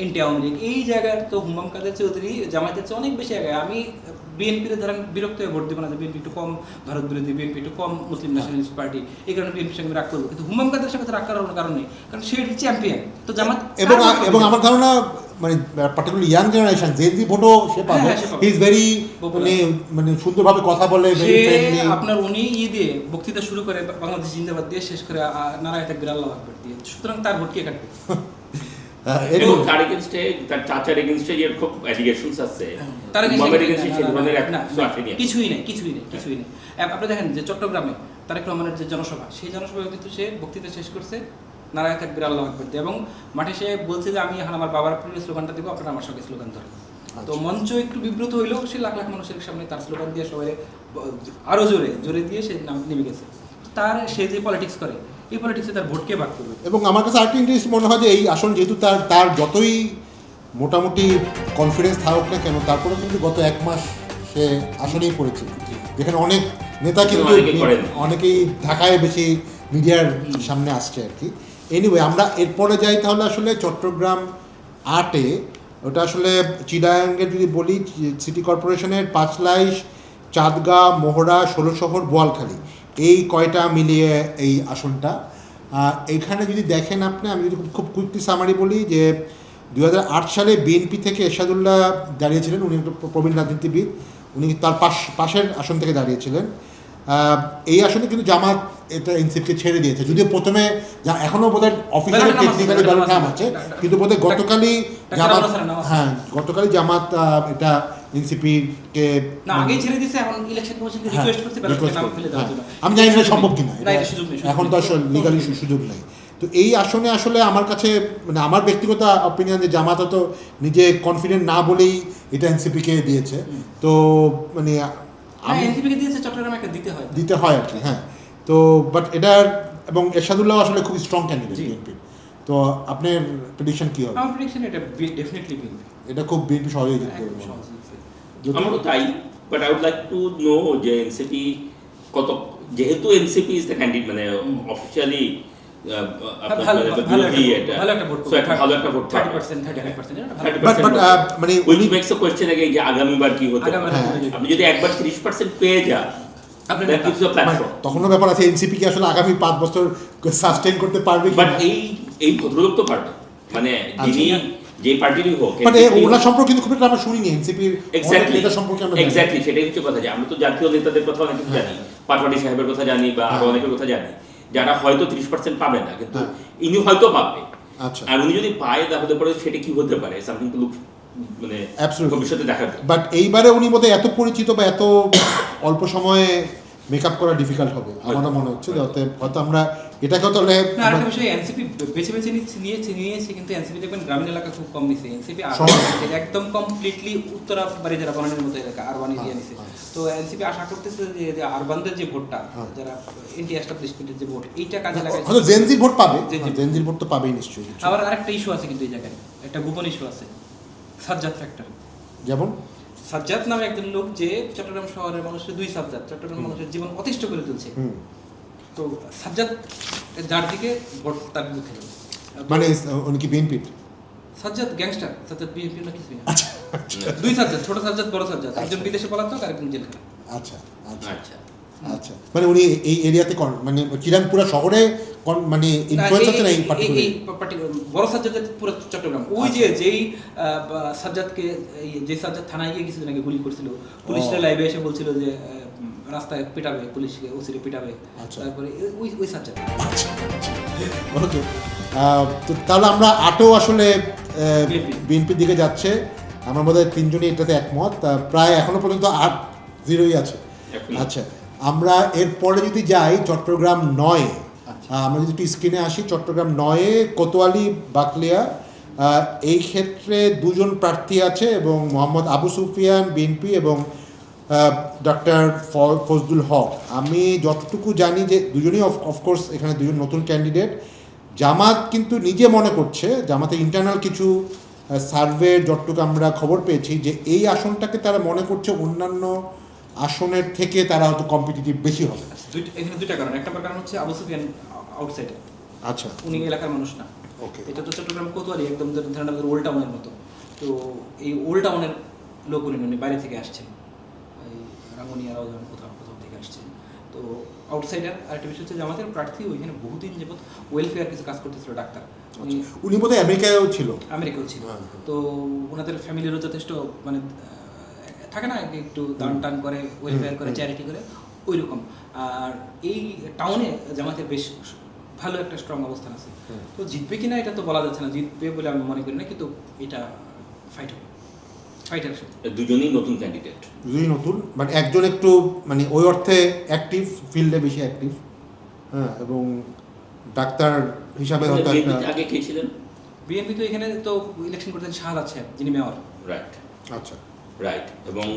এন্টি আওয়ামী লীগ, এই জায়গার তো হুমায়ুন কাদের চৌধুরী জামায়াতের চেয়ে অনেক বেশি আগে। আমি বিএনপির ধরেন বিরক্ত হয়ে ভোট দেবো না যে বিএনপি একটু কম ভারত বিরোধী, বিএনপি একটু কম মুসলিম ন্যাশনালিস্ট পার্টি, এই কারণে বিএনপির সঙ্গে রাগ করবো, কিন্তু হুমায়ুন কাদের সঙ্গে তো রাগ করার কোনো কারণ নেই, কারণ সে চ্যাম্পিয়ন। তো জামাত এবং আমার ধারণা পার্টিকুলার ইয়াং জেনারেশন জেনজি ভোটও সে পাবে। হ্যাঁ, সে পাবে। He is very Popular। সুন্দরভাবে কথা বলে, সে ভেরি ফ্রেন্ডলি। আপনার উনি দিয়ে বক্তৃতা শুরু করে বাংলাদেশ জিন্দাবাদ দিয়ে শেষ করে নারায়ণ তাকবীর আল্লাহু আকবার দিয়ে, সুতরাং তার ভোট কে কাটবে? এবং তার এগেইনস্টে তার চাচার এগেইনস্টে যে খুব অ্যালিগেশনস আছে, তার মুহাম্মদের এগেইনস্টে সেই ধরনের না, কিছু আসেনি। কিছুই নেই। আপনি দেখেন যে চট্টগ্রামে তারেক রহমানের যে জনসভা, সেই জনসভায় কিন্তু সে বক্তৃতা শেষ করছে নারায়ণ তাকবীর আল্লাহু আকবার দিয়ে, এবং মাঠে সে বলছে যে আমি এখন আমার বাবার প্রিয় স্লোগানটা দেবো, আপনারা আমার সঙ্গে স্লোগান ধরেন। তো মঞ্চ একটু বিব্রত হইলেও সে লাখ লাখ মানুষের সামনে তার স্লোগান দিয়ে সবাই আরো জোরে দিয়ে সে নেমে গেছে। সে যে পলিটিক্স করে, এই পলিটিক্সে তার ভোটকে ভাগ করবে। এবং আমার কাছে আরেকটা ইন্টারেস্ট মনে হয় যে এই আসন যেহেতু তার যতই মোটামুটি কনফিডেন্স থাকুক না কেন, তারপরে কিন্তু গত 1 মাস সে আসনেই পড়েছিল, যেখানে অনেক নেতা কিন্তু অনেকেই ঢাকায় বেশি মিডিয়ার সামনে আসছে আর কি। এনিওয়ে আমরা এরপরে যাই তাহলে আসলে চট্টগ্রাম 8-এ। ওটা আসলে চিটাগাঙ্গের যদি বলি, সিটি কর্পোরেশনের পাঁচলাইশ, চাঁদগাঁ, মোহরা, ষোলশহর, বোয়ালখালী, এই কয়টা মিলিয়ে এই আসনটা। এইখানে যদি দেখেন আপনি, আমি যদি খুব কুইকলি সামারি বলি যে 2008 সালে বিএনপি থেকে এরশাদুল্লাহ দাঁড়িয়েছিলেন, উনি একটা প্রবীণ রাজনীতিবিদ, উনি তার পাশের আসন থেকে দাঁড়িয়েছিলেন। এই আসনে কিন্তু জামাত এটা এনসিপিকে ছেড়ে দিয়েছে, যদিও প্রথমে এখনও বোধহয় অফিসিয়ালি টেকনিক্যালি ব্যালট নাম আছে, কিন্তু বোধহয় গতকালই জামাত এটা এনসিপিকে আগেই ছেড়ে দিয়েছে, এখন ইলেকশন কমিশনকে রিকোয়েস্ট করতে ব্যালটে নাম ফেলে দেওয়ার জন্য। আমি জানি না সম্ভব কিনা, সুযোগ নেই, এখন তো আসলে লিগালি সুযোগ নেই। তো এই আসনে আসলে আমার কাছে আমার ব্যক্তিগত অপিনিয়ন যে জামাত তো নিজে কনফিডেন্ট না বলেই এটা এনসিপিকে দিয়েছে। তো এনসিপিকে দিয়েছে, চট্টগ্রামে একটা দিতে হয় আর কি। হ্যাঁ, তো বাট এটার এবং এরশাদুল্লাহ আসলে খুব স্ট্রং ক্যান্ডিডেট বিএনপি। তো আপনার প্রেডিকশন কি হবে? আমার প্রেডিকশন এটা ডেফিনেটলি বিএনপি, এটা খুব বিএনপি সহজেই জিতবে। আমারও তাই, but I would like to know যে এনসিপি যেহেতু এনসিপি ইজ দ্য ক্যান্ডিডেট, মানে অফিসিয়ালি ভালো একটা ভোট So, একটা ভালো একটা ভোট 30%, 35%, এটা ভালো। 30% মানে which makes a question again যে আগামীবার কি হতে আগামীবার পারে। কি হতে পারে। আপনি যদি একবার 30% পেয়ে যান আপনার that gives you a platform. তখনও ব্যাপার আছে এনসিপি কি আসলে আগামী 5 বছর সাস্টেইন করতে পারবে কি বাট এই ভদ্রলোক তো পারবে, মানে যিনি যে পার্টিরই হোক, বাট ওনার সম্পর্কে কিন্তু খুব একটা আমরা শুনিনি এনসিপির নেতা সম্পর্কে আমরা জানি। এক্স্যাক্টলি সেটাই হচ্ছে কথা, যে আমরা তো জাতীয় নেতাদের কথা অনেক কিছু জানি, পাটওয়ারি সাহেবের কথা জানি বা আরো অনেকের কথা জানি, যারা হয়তো 30% পাবে না, কিন্তু ইনি হয়তো পাবে। আচ্ছা, আর উনি যদি পায় তাহলে পরে সেটা কি হতে পারে, সামথিং টু লুক, মানে Absolutely. ভবিষ্যতে দেখা যাবে। বাট এইবারে উনি বোধহয় এত পরিচিত বা এত অল্প সময়ে মেকআপ করা ডিফিকাল্ট হবে আমারও মনে হচ্ছে, যাতে হয়তো আমরা এটাকে তাহলে না, আরেকটা বিষয়, এনসিপি বেছে বেছে নিয়েছে, কিন্তু এনসিপি দেখবেন গ্রামীণ এলাকা খুব কম নিছে। এনসিপি একদম কমপ্লিটলি উত্তরা বাড়িধারা বনানীর মতো এলাকা, আরবান এরিয়া নিছে। তো এনসিপি আশা করতেছে যে আরবানদের যে ভোটটা, যারা ইন্ডিয়া এস্টাবলিশমেন্টের যে ভোট, এইটা কাজে লাগায়। হয়তো জেনজির ভোট পাবে, জেনজির ভোট তো পাবেই নিশ্চয়ই। আবার আরেকটা ইস্যু আছে কিন্তু এই জায়গায়, একটা গোপন ইস্যু আছে, সাজ্জাদ ফ্যাক্টর। যেমন সাজ্জাদ নামে একজন লোক যে চট্টগ্রাম শহরের মানুষের দুই সাজ্জাদ, চট্টগ্রাম মানুষের জীবন অতিষ্ঠ করে তুলছে। তো সাজ্জাদ যার দিকে ভোট তার বিপক্ষে যাবে। মানে উনি কি বিএনপির? সাজ্জাদ গ্যাংস্টার, সাজ্জাদ বিএনপি না কিছুই না। দুই সাজ্জাদ, ছোট সাজ্জাদ, বড় সাজ্জাদ, একজন বিদেশে পলাতক আর একজন জেলখানা। আচ্ছা আচ্ছা আচ্ছা, আচ্ছা, মানে উনি এই এরিয়াতে মানে চিরাংপুরা শহরে মানে ইনফ্লুয়েন্স আছে না এই পার্টিকুলার বড় সাজ্জাদের পুরো চট্টগ্রাম। ওই যে যেই সাজ্জাদকে, যে সাজ্জাদ থানায় গিয়ে কিছুদিন আগে গুলি করছিল, পুলিশরা লাইভে এসে বলছিল যে রাস্তায় পিটাবে, পুলিশকে ওসিরে পিটাবে, তারপরে ওই সাজ্জাদ। ওকে, তো তাহলে আমরা আটও আসলে বিএনপির দিকে যাচ্ছে, আমার বোধ হয় তিনজনই এটাতে একমত, প্রায় এখনো পর্যন্ত 8-0ই আছে। আচ্ছা, আমরা এরপরে যদি যাই চট্টগ্রাম 9, আমরা যদি একটু স্ক্রিনে আসি, চট্টগ্রাম 9-এ কোতোয়ালি বাকলিয়া, এই ক্ষেত্রে দুজন প্রার্থী আছে, এবং মোহাম্মদ আবু সুফিয়ান বিএনপি এবং ডক্টর ফজলুল হক। আমি যতটুকু জানি যে দুজনই অফকোর্স এখানে দুজন নতুন ক্যান্ডিডেট। জামাত কিন্তু নিজে মনে করছে, জামাতের ইন্টারনাল কিছু সার্ভে যতটুকু আমরা খবর পেয়েছি, যে এই আসনটাকে তারা মনে করছে অন্যান্য আসনের থেকে তারা হয়তো কম্পিটিটিভ বেশি হবে। এখানে দুইটা কারণ, একটা কারণ হচ্ছে আবু সুফিয়ান আউটসাইডার, আচ্ছা, উনি এলাকার মানুষ না। ওকে, এটা তো চট্টগ্রাম কোতোয়ালি একদম ধরেন ওল্ড টাউনের মতো। তো এই ওল্ড টাউনের লোক উনি বাইরে থেকে আসছেন, এই রাঙ্গুনিয়া রাউজান কোথাও থেকে আসছেন। তো আউটসাইডার। আরেকটা বিষয় হচ্ছে জামাতের প্রার্থী ওইখানে বহুদিন যাবৎ ওয়েলফেয়ার কিছু কাজ করতেছিল, ডাক্তার। উনি বোধহয় আমেরিকায়ও ছিল। আমেরিকাও ছিল। তো ওনাদের ফ্যামিলিরও যথেষ্ট মানে থাকে না, একটু দান টান করে, ওয়েলফেয়ার করে, চ্যারিটি করে, ওই রকম। আর এই টাউনে জামাতের বেশ ভালো একটা স্ট্রং অবস্থান আছে। তো জিতবে কিনা এটা তো বলা যাচ্ছে না, জিতবে বলে আমি মনে করি না, কিন্তু এটা ফাইট হবে, ফাইটার। দুজনেই নতুন ক্যান্ডিডেট, দুজনই নতুন, বাট একজন একটু মানে ওই অর্থে অ্যাক্টিভ, ফিল্ডে বেশি অ্যাক্টিভ, হ্যাঁ, এবং ডাক্তার হিসাবে হয়তো আগে কে ছিলেন? বিএনপি তো এখানে তো ইলেকশন করতেন শাহাদাত সাহেব, যিনি মেয়র। রাইট, আচ্ছা, রাইট। এবং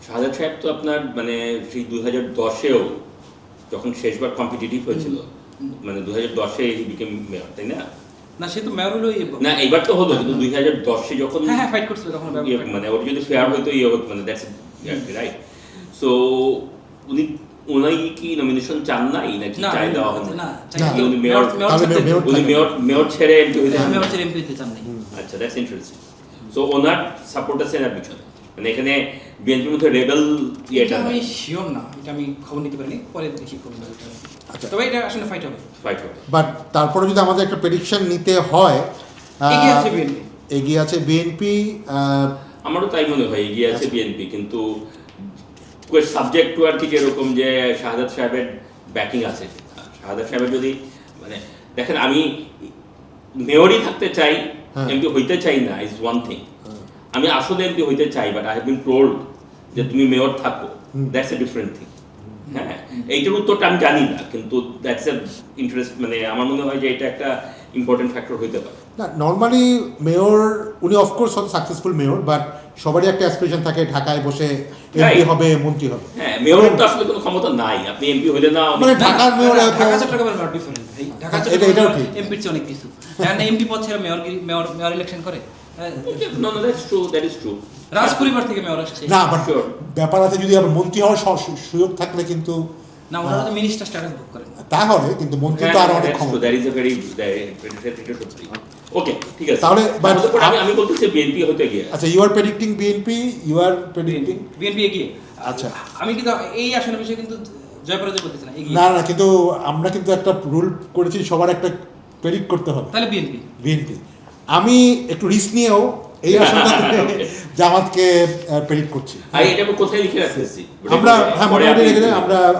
শাহাদাত সাহেব তো আপনার মানে সেই 2010-এও যখন শেষবার কম্পিটিটিভ হয়েছিল, মানে 2010-এ হি বিকেম মেয়র, তাই না? না, সে তো মেয়র হলো না, এবার তো হলো, কিন্তু 2010-এ যখন হ্যাঁ ফাইট করছিল তখন, মানে ওর যদি ফেয়ার হতো হতো, মানে দ্যাটস রাইট। সো উনি কি নমিনেশন চান নাই নাকি চাই দেওয়া হবে না? উনি মেয়র ছেড়ে এমপি হইতে চান, মেয়র ছেড়ে এমপি হইতে চান নাই। আচ্ছা, that's interesting. So owner support আছে এর পিছনে, মানে এখানে বিএনপির মধ্যে রেবেল এটা আমি শিওর না, এটা আমি খবর নিতে পারিনি, পরে দেখি খবর নিতে পারি। আচ্ছা, তবে এটা আসলে ফাইট হবে। বাট তারপরে যদি আমাদের একটা প্রেডিকশন নিতে হয়, এগিয়ে আছে বিএনপি। আমারও তাই মনে হয় এগিয়ে আছে বিএনপি, কিন্তু সাবজেক্ট টু আর কি যেরকম যে শাহাদাত সাহেবের ব্যাকিং আছে। শাহাদাত সাহেবের যদি মানে দেখেন, আমি মেয়রই থাকতে চাই, এমপি হইতে চাই না, ইজ ওয়ান থিং। আমি আসলে এমপি হইতে চাই, but I have been told যে তুমি মেয়র থাকো, দ্যাটস এ ডিফারেন্ট থিং। হ্যাঁ, এইটার উত্তরটা আমি জানি না, কিন্তু দ্যাটস এ ইন্টারেস্ট, মানে আমার মনে হয় যে এটা একটা ইম্পর্টেন্ট ফ্যাক্টর হইতে পারে। না, নর্মালি মেয়র উনি অফকোর্স হয়তো সাকসেসফুল মেয়র, বাট সবারই একটা অ্যাসপিরেশন থাকে ঢাকায় বসে এমপি হবে, মন্ত্রী হবে। হ্যাঁ, মেয়রের তো আসলে কোনো ক্ষমতা নাই, আপনি এমপি হইলে না, মানে ঢাকার মেয়র, ঢাকা চট্টগ্রামের নট ডিফারেন্ট। ঢাকা চট্টগ্রাম এমপির চেয়ে অনেক কিছু, কারণ এমপি পদ ছেড়ে মেয়র ইলেকশন করে। No, that's true, that is true. রাজ পরিবার থেকে মেয়র আসছে না, বাট ব্যাপার আছে, যদি আবার মন্ত্রী হওয়ার সুযোগ থাকলে কিন্তু না ওনারা তো মিনিস্টার স্ট্যাটাস বুক করেন। তাহলে কিন্তু মন্ত্রী তো আরো অনেক ক্ষমতা। ওকে ঠিক আছে, তাহলে আমি বলতেছি বিএনপি হতে গিয়ে আচ্ছা, you are predicting BNP, you are predicting BNP এগিয়ে। আচ্ছা। আমি কিন্তু এই আসনের বিষয়ে কিন্তু জয় পরাজয় বলতেছি না, এগিয়ে। না কিন্তু আমরা কিন্তু একটা রুল করেছি, সবার একটা প্রেডিক্ট করতে হবে। তাহলে বিএনপি। বিএনপি আমি একটু রিস্ক নিয়েও এই আসনটা থেকে জামাতকে প্রেডিক্ট করছি। এটা আমি কোথায় লিখে রাখতেছি আমরা হ্যাঁ মোটামুটি লিখে দেয়,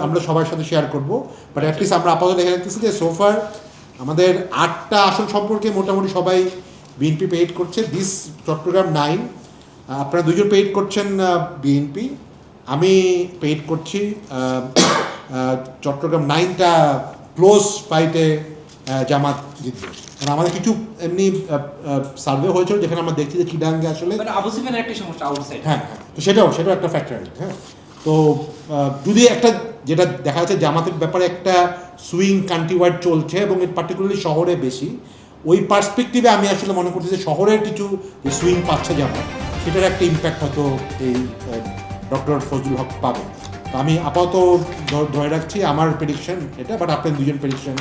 আমরা সবার সাথে শেয়ার করব, বাট অ্যাটলিস্ট আমরা আপাতত লিখে রাখতেছি যে সোফার আমাদের 8টা আসন সম্পর্কে মোটামুটি সবাই বিএনপি পেইড করছে। দিস চট্টগ্রাম 9, আপনারা দুজন পেইড করছেন বিএনপি, আমি পেইড করছি চট্টগ্রাম 9টা ক্লোজ ফাইটে জামাত জিতবে। কারণ আমাদের কিছু এমনি সার্ভে হয়েছিল যেখানে আমরা দেখছি যে চিটাগাঙ্গে আসলে মানে আবু সুফিয়ানের একটা সমস্যা আউটসাইড। হ্যাঁ, তো সেটাও একটা ফ্যাক্টর। হ্যাঁ, তো যদি একটা যেটা দেখা যাচ্ছে জামাতের ব্যাপারে একটা সুইং কান্ট্রি ওয়াইড চলছে এবং পার্টিকুলারলি শহরে বেশি, ওই পার্সপেক্টিভে আমি আসলে মনে করছি যে শহরের কিছু যে সুইং পাচ্ছে জামাত, সেটার একটা ইম্প্যাক্ট হয়তো এই ডক্টর ফজলুল হক পাবে। তো আমি আপাতত ধরে রাখছি আমার প্রেডিকশন এটা, বাট আপনার দুজন প্রেডিকশন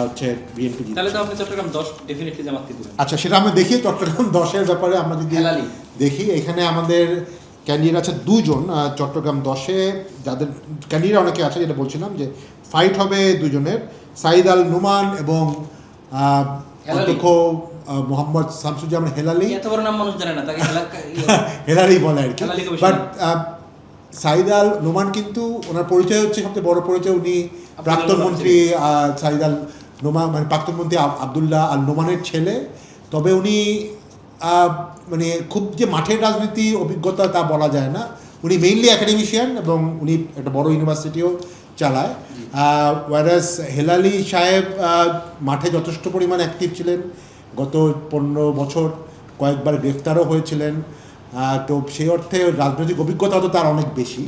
হচ্ছে বিএনপি। তাহলে তো আপনি চট্টগ্রাম 10 ডেফিনেটলি জামাতকে দিবেন। আচ্ছা, সেটা আমরা দেখি চট্টগ্রাম 10-এর ব্যাপারে আমরা যদি হেলালি দেখি, এখানে আমাদের ক্যান্ডিডেট আছে 2 জন চট্টগ্রাম 10-এ, যাদের ক্যান্ডিডেট অনেকে আছে, যেটা বলছিলাম যে ফাইট হবে 2 জনের, সাইদ আল নোমান এবং অধ্যক্ষ মোহাম্মদ শামসুজ্জামান হেলালি। এত বড় নাম মানুষ জানে না, তাকে হেলালি বলে আর কি। হেলালি কমিশন। বাট সাইদ আল নোমান কিন্তু ওনার পরিচয় হচ্ছে সবচেয়ে বড় পরিচয়, উনি প্রাক্তন মন্ত্রী সাইদ আল নোমান, মানে প্রাক্তন মন্ত্রী আবদুল্লাহ আল নোমানের ছেলে। তবে উনি মানে খুব যে মাঠের রাজনীতি অভিজ্ঞতা তা বলা যায় না, উনি মেইনলি একাডেমিশিয়ান এবং উনি একটা বড় ইউনিভার্সিটিও চালায়। ওয়ারাস হেলালি সাহেব মাঠে যথেষ্ট পরিমাণ অ্যাক্টিভ ছিলেন, গত 15 বছর কয়েকবার গ্রেফতারও হয়েছিলেন। তো সেই অর্থে রাজনৈতিক অভিজ্ঞতা তো তার অনেক বেশি,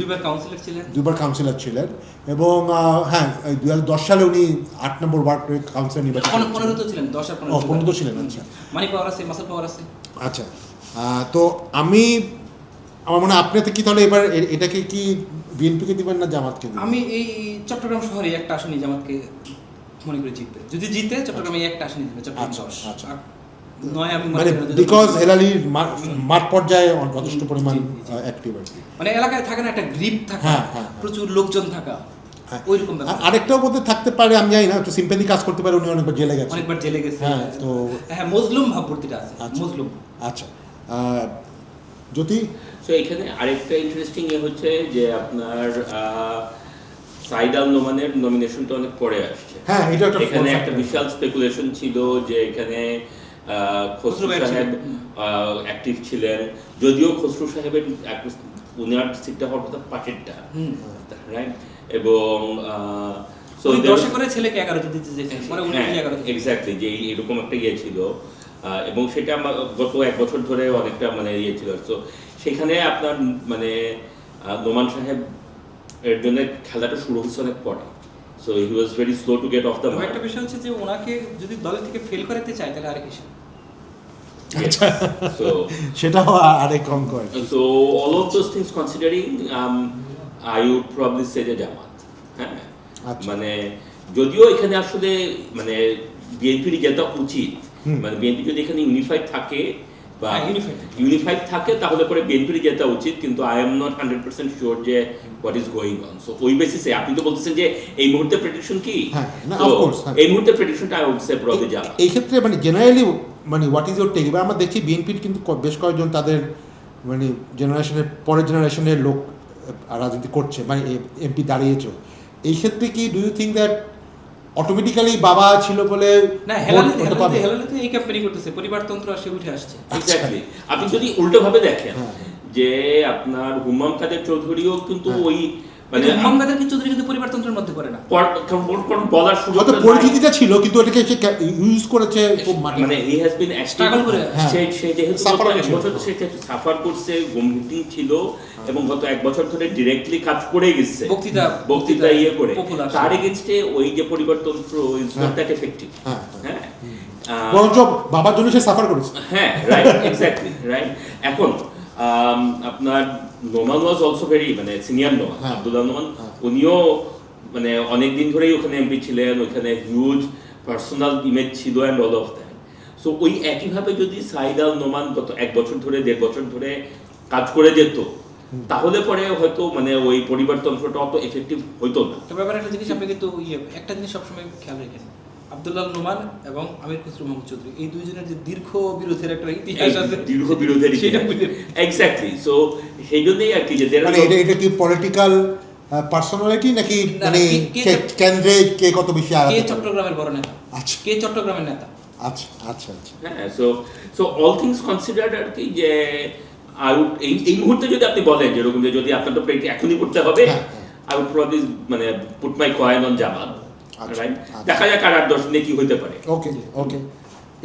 2বার কাউন্সিলর ছিলেন এবং হ্যাঁ 2010 সালে উনি 8 নম্বর ওয়ার্ড কাউন্সিলর নির্বাচিত 15 তো ছিলেন, 10 আর 15 তো ছিলেন। আচ্ছা, মানি পাওয়ার আছে, মাসল পাওয়ার আছে। আচ্ছা, তো আমার মনে হয় আপনি তো কি তাহলে এবার এটাকে কি বিএনপিকে দিবেন না জামাতকে দিবেন? আমি এই চট্টগ্রাম শহরে একটা আসনই জামাতকে মনে করে জিতবে, যদি জিতে চট্টগ্রামে একটা আসনই দিবে চট্টগ্রাম 10। আচ্ছা, নয় আমি মানে বিকজ হেলালির মাঠ পর্যায়ে যথেষ্ট পরিমাণ অ্যাক্টিভ আর কি, মানে এলাকায় থাকে না একটা গ্রিপ থাকা, প্রচুর লোকজন থাকা, ওইরকম ব্যাপার। আরেকটাও বলতে থাকতে পারে, আমি জানি না, একটু সিম্প্যাথি কাজ করতে পারে, উনি অনেকবার জেলে গেছে। হ্যাঁ, তো হ্যাঁ মজলুম ভাবমূর্তিটা আছে, মজলুম। আচ্ছা, যদি সো এখানে আরেকটা ইন্টারেস্টিং হচ্ছে যে আপনার সাইদ আল নোমানের নমিনেশনটা অনেক পরে আসছে। হ্যাঁ, এটা এখানে একটা বিশাল স্পেকুলেশন ছিল যে এখানে খসরু সাহেব অ্যাক্টিভ ছিলেন, যদিও খসরু সাহেবের উনার সিটটা হওয়ার কথা পাশেরটা, রাইট? এবং সো 10 করে ছেলেকে 11 দিতে যেতেন, মানে উনি 11 এক্স্যাক্টলি, যে এরকম একটা ছিল, এবং সেটা গত 1 বছর ধরে অনেকটা মানে ছিল। তো সেখানে আপনার মানে নোমান সাহেব এর জন্য খেলাটা শুরু হচ্ছে অনেক পরে, so he was very slow to get of the mark. একটা বিষয় হচ্ছে যে ওনাকে যদি দল থেকে ফেল করাতে চায় তাহলে আর কিছু, আচ্ছা, সো সেটাও আরেক কম করে। So all of those things considering I would probably say যে জামাত। হ্যাঁ, মানে যদিও এখানে আসলে মানে বিএনপির জেতা উচিত, মানে বিএনপি যদি এখানে ইউনিফাইড থাকে বা ইউনিফাইড থাকে তাহলে পরে বিএনপির জেতা উচিত, কিন্তু আই এম নট 100% শিওর যে what is going on. So ওই বেসিসে আপনি তো বলতেছেন যে এই মুহূর্তে প্রেডিকশন কি, এই মুহূর্তে প্রেডিকশনটা আই উড সে প্রবাবলি জামাত। এই ক্ষেত্রে মানে জেনারেলি মানে হোয়াট ইজ ইউর টেক? এবার আমরা দেখছি বিএনপির কিন্তু বেশ কয়েকজন তাদের মানে পরের জেনারেশনের লোক রাজনীতি করছে, মানে এমপি দাঁড়িয়েছে। এই ক্ষেত্রে কি do you think that automatically বাবা ছিল বলে না? হেলালি তো এই ক্যাম্পেইন করতেছে, পরিবারতন্ত্র আসে উঠে আসছে। এক্স্যাক্টলি, আপনি যদি উল্টো ভাবে দেখেন যে আপনার হুম্মাম কাদের চৌধুরীও কিন্তু ওই মানে হুম্মাম কাদের চৌধুরী কিন্তু পরিবারতন্ত্রের মধ্যে পড়ে না, বলার সুযোগ হয়তো পরিচিতিটা ছিল, কিন্তু এটাকে সে ইউজ করেছে খুব মানে হি হ্যাজ বিন স্ট্রাগল করে, সে যেহেতু সাফার করছে, গম্ভীর ছিল এবং গত 1 বছর ধরে ডিরেক্টলি কাজ করে গেছে, বক্তৃতা ইয়ে করে, তার এগেইনস্টে ওই যে পরিবারতন্ত্র ইজ নট দ্যাট এফেক্টিভ। হ্যাঁ, বরঞ্চ বাবার জন্য সে সাফার করেছে। হ্যাঁ, রাইট, এক্স্যাক্টলি রাইট। এখন আপনার নোমান ওয়াজ অলসো ভেরি মানে সিনিয়র নোমান, আব্দুল্লাহ নোমান, উনিও মানে অনেক দিন ধরেই ওখানে এমপি ছিলেন, ওইখানে হিউজ পার্সোনাল ইমেজ ছিল and all of that. So ওই একইভাবে যদি সাইদ আল নোমান গত 1 বছর ধরে 1.5 বছর ধরে কাজ করে যেত, তাহলে পরে হয়তো মানে ওই পরিবর্তনটা অত এফেক্টিভ হইতো না। তবে আবার একটা জিনিস আপনি কিন্তু একটা জিনিস সবসময় খেয়াল রাখেন, আব্দুল্লাহ নোমান এবং আমির খসরু মাহমুদ চৌধুরী এই দুইজনের যে দীর্ঘ বিরোধের একটা ইতিহাস আছে, দীর্ঘ বিরোধের সেটা এক্স্যাক্টলি। সো সেই জন্যই আর কি যে মানে এটা কি পলিটিক্যাল পার্সোনালিটি নাকি না, মানে কেন্দ্রে কে কত বেশি কে আগাতে পারে? চট্টগ্রামের বড় নেতা, আচ্ছা কে চট্টগ্রামের নেতা। আচ্ছা আচ্ছা আচ্ছা হ্যাঁ। সো অল থিংস কনসিডার্ড আর কি যে এই মুহূর্তে যদি আপনি বলেন যেরকম যে যদি আপনার তো এখনই করতে হবে, হ্যাঁ, আই উড প্রবাবলি মানে পুট মাই কয়েন অন জামাত, আচ্ছা, রাইট? আচ্ছা। দেখা যাক আর 8-10 দিনে কি হইতে পারে। ওকে ওকে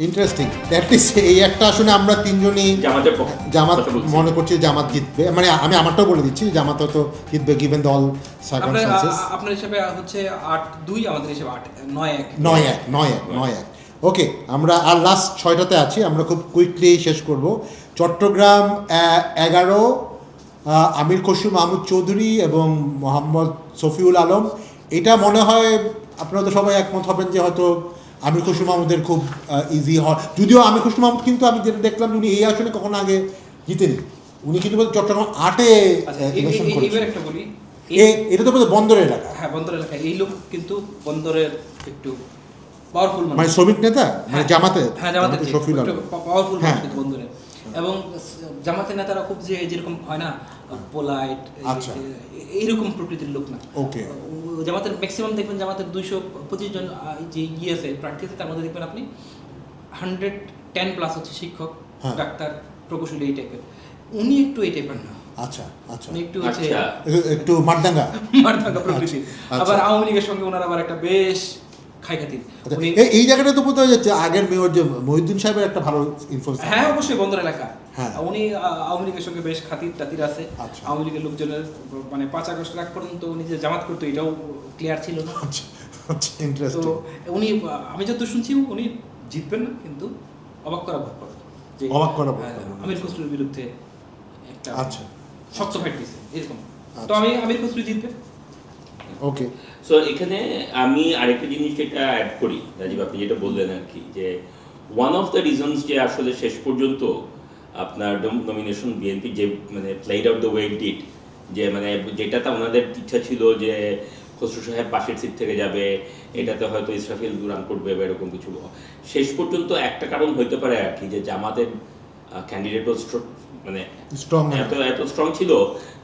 ইন্টারেস্টিং। অ্যাটলিস্ট এই একটা আসলে আমরা তিনজনই জামাতের পক্ষে জামাত কথা বলছি। মনে করছি জামাত জিতবে, মানে আমি আমারটাও বলে দিচ্ছি জামাত হয়তো জিতবে গিভেন দ্য অল সার্কামস্টান্সেস। আপনার হিসাবে হচ্ছে 8-2, আমাদের হিসাবে 9-1। 9-1 ওকে। আমরা আর লাস্ট 6টাতে আছি, আমরা খুব কুইকলি শেষ করব। চট্টগ্রাম 11 আমির খসরু মাহমুদ চৌধুরী এবং মোহাম্মদ শফিউল আলম। এটা মনে হয় আপনারা তো সবাই একমত হবেন যে হয়তো আমির খসরু মাহমুদের খুব ইজি হয়, যদিও আমির খসরু মাহমুদ কিন্তু আমি যেটা দেখলাম উনি এই আসনে কখনো আগে জিতেনি, উনি কিন্তু চট্টগ্রাম 8-এ ইলেকশন এইবার করেছেন। একটা বলি, এটা তো বোধহয় বন্দরের এলাকা, হ্যাঁ বন্দর এলাকায় এই লোক কিন্তু বন্দরের একটু পাওয়ারফুল মানে শ্রমিক নেতা, মানে জামাতে হ্যাঁ জামাতের শফিউল আলম। পাওয়ারফুল হ্যাঁ। কিন্তু বন্দরে। এবং জামাতের নেতারা খুব যে যেরকম হয় না পোলাইট, আচ্ছা। এইরকম প্রকৃতির লোক না। ওকে জামাতের ম্যাক্সিমাম দেখবেন জামাতের 225 জন যে আছে প্রার্থী আছে, তার মধ্যে দেখবেন আপনি 110+ হচ্ছে শিক্ষক, হ্যাঁ। ডাক্তার, প্রকৌশলী, এই টাইপের। উনি একটু এই টাইপের না, আচ্ছা আচ্ছা উনি একটু হচ্ছে আচ্ছা। একটু মারদাঙ্গা। মারদাঙ্গা প্রকৃতি। আচ্ছা। আবার আওয়ামী লীগের সঙ্গে ওনার আবার একটা বেশ খাইখাতির। আচ্ছা, উনি এই জায়গাটা তো বোধ হয় যাচ্ছে আগের মেয়র যে মহিউদ্দিন সাহেবের একটা ভালো ইনফ্লুয়েন্স। হ্যাঁ অবশ্যই বন্দর এলাকা। হ্যাঁ। উনি আওয়ামী লীগের সঙ্গে বেশ খাতির টাতির আছে। আচ্ছা। আওয়ামী লীগের লোকজনের মানে 5 আগস্ট আগ পর্যন্ত উনি যে জামাত করতো এটাও ক্লিয়ার ছিল না। আচ্ছা আচ্ছা তো ইন্টারেস্টিং। উনি আমি যত শুনছি উনি জিতবেন না, কিন্তু অবাক করা ভোট পাবেন। যে অবাক করা ভোট হ্যাঁ, পাবেন। আমির খসরুর বিরুদ্ধে একটা আচ্ছা শক্ত ফাইট দিছে এরকম। আচ্ছা। তো আমি আমির খসরু জিতবে। ওকে সো এখানে আমি আরেকটা জিনিস যেটা অ্যাড করি, রাজীব আপনি যেটা বললেন আর কি, যে ওয়ান অফ দ্য রিজনস যে আসলে শেষ পর্যন্ত আপনার নমিনেশন বিএনপি যে মানে played out the way it did, যে মানে যেটাতে ওনাদের ইচ্ছা ছিল যে খসরু সাহেব পাশের সিট থেকে যাবে, এটাতে হয়তো ইসরাফিল রান করবে বা এরকম কিছু, শেষ পর্যন্ত একটা কারণ হইতে পারে আর কি যে জামাতের ক্যান্ডিডেট মানে স্ট্রং এত স্ট্রং ছিল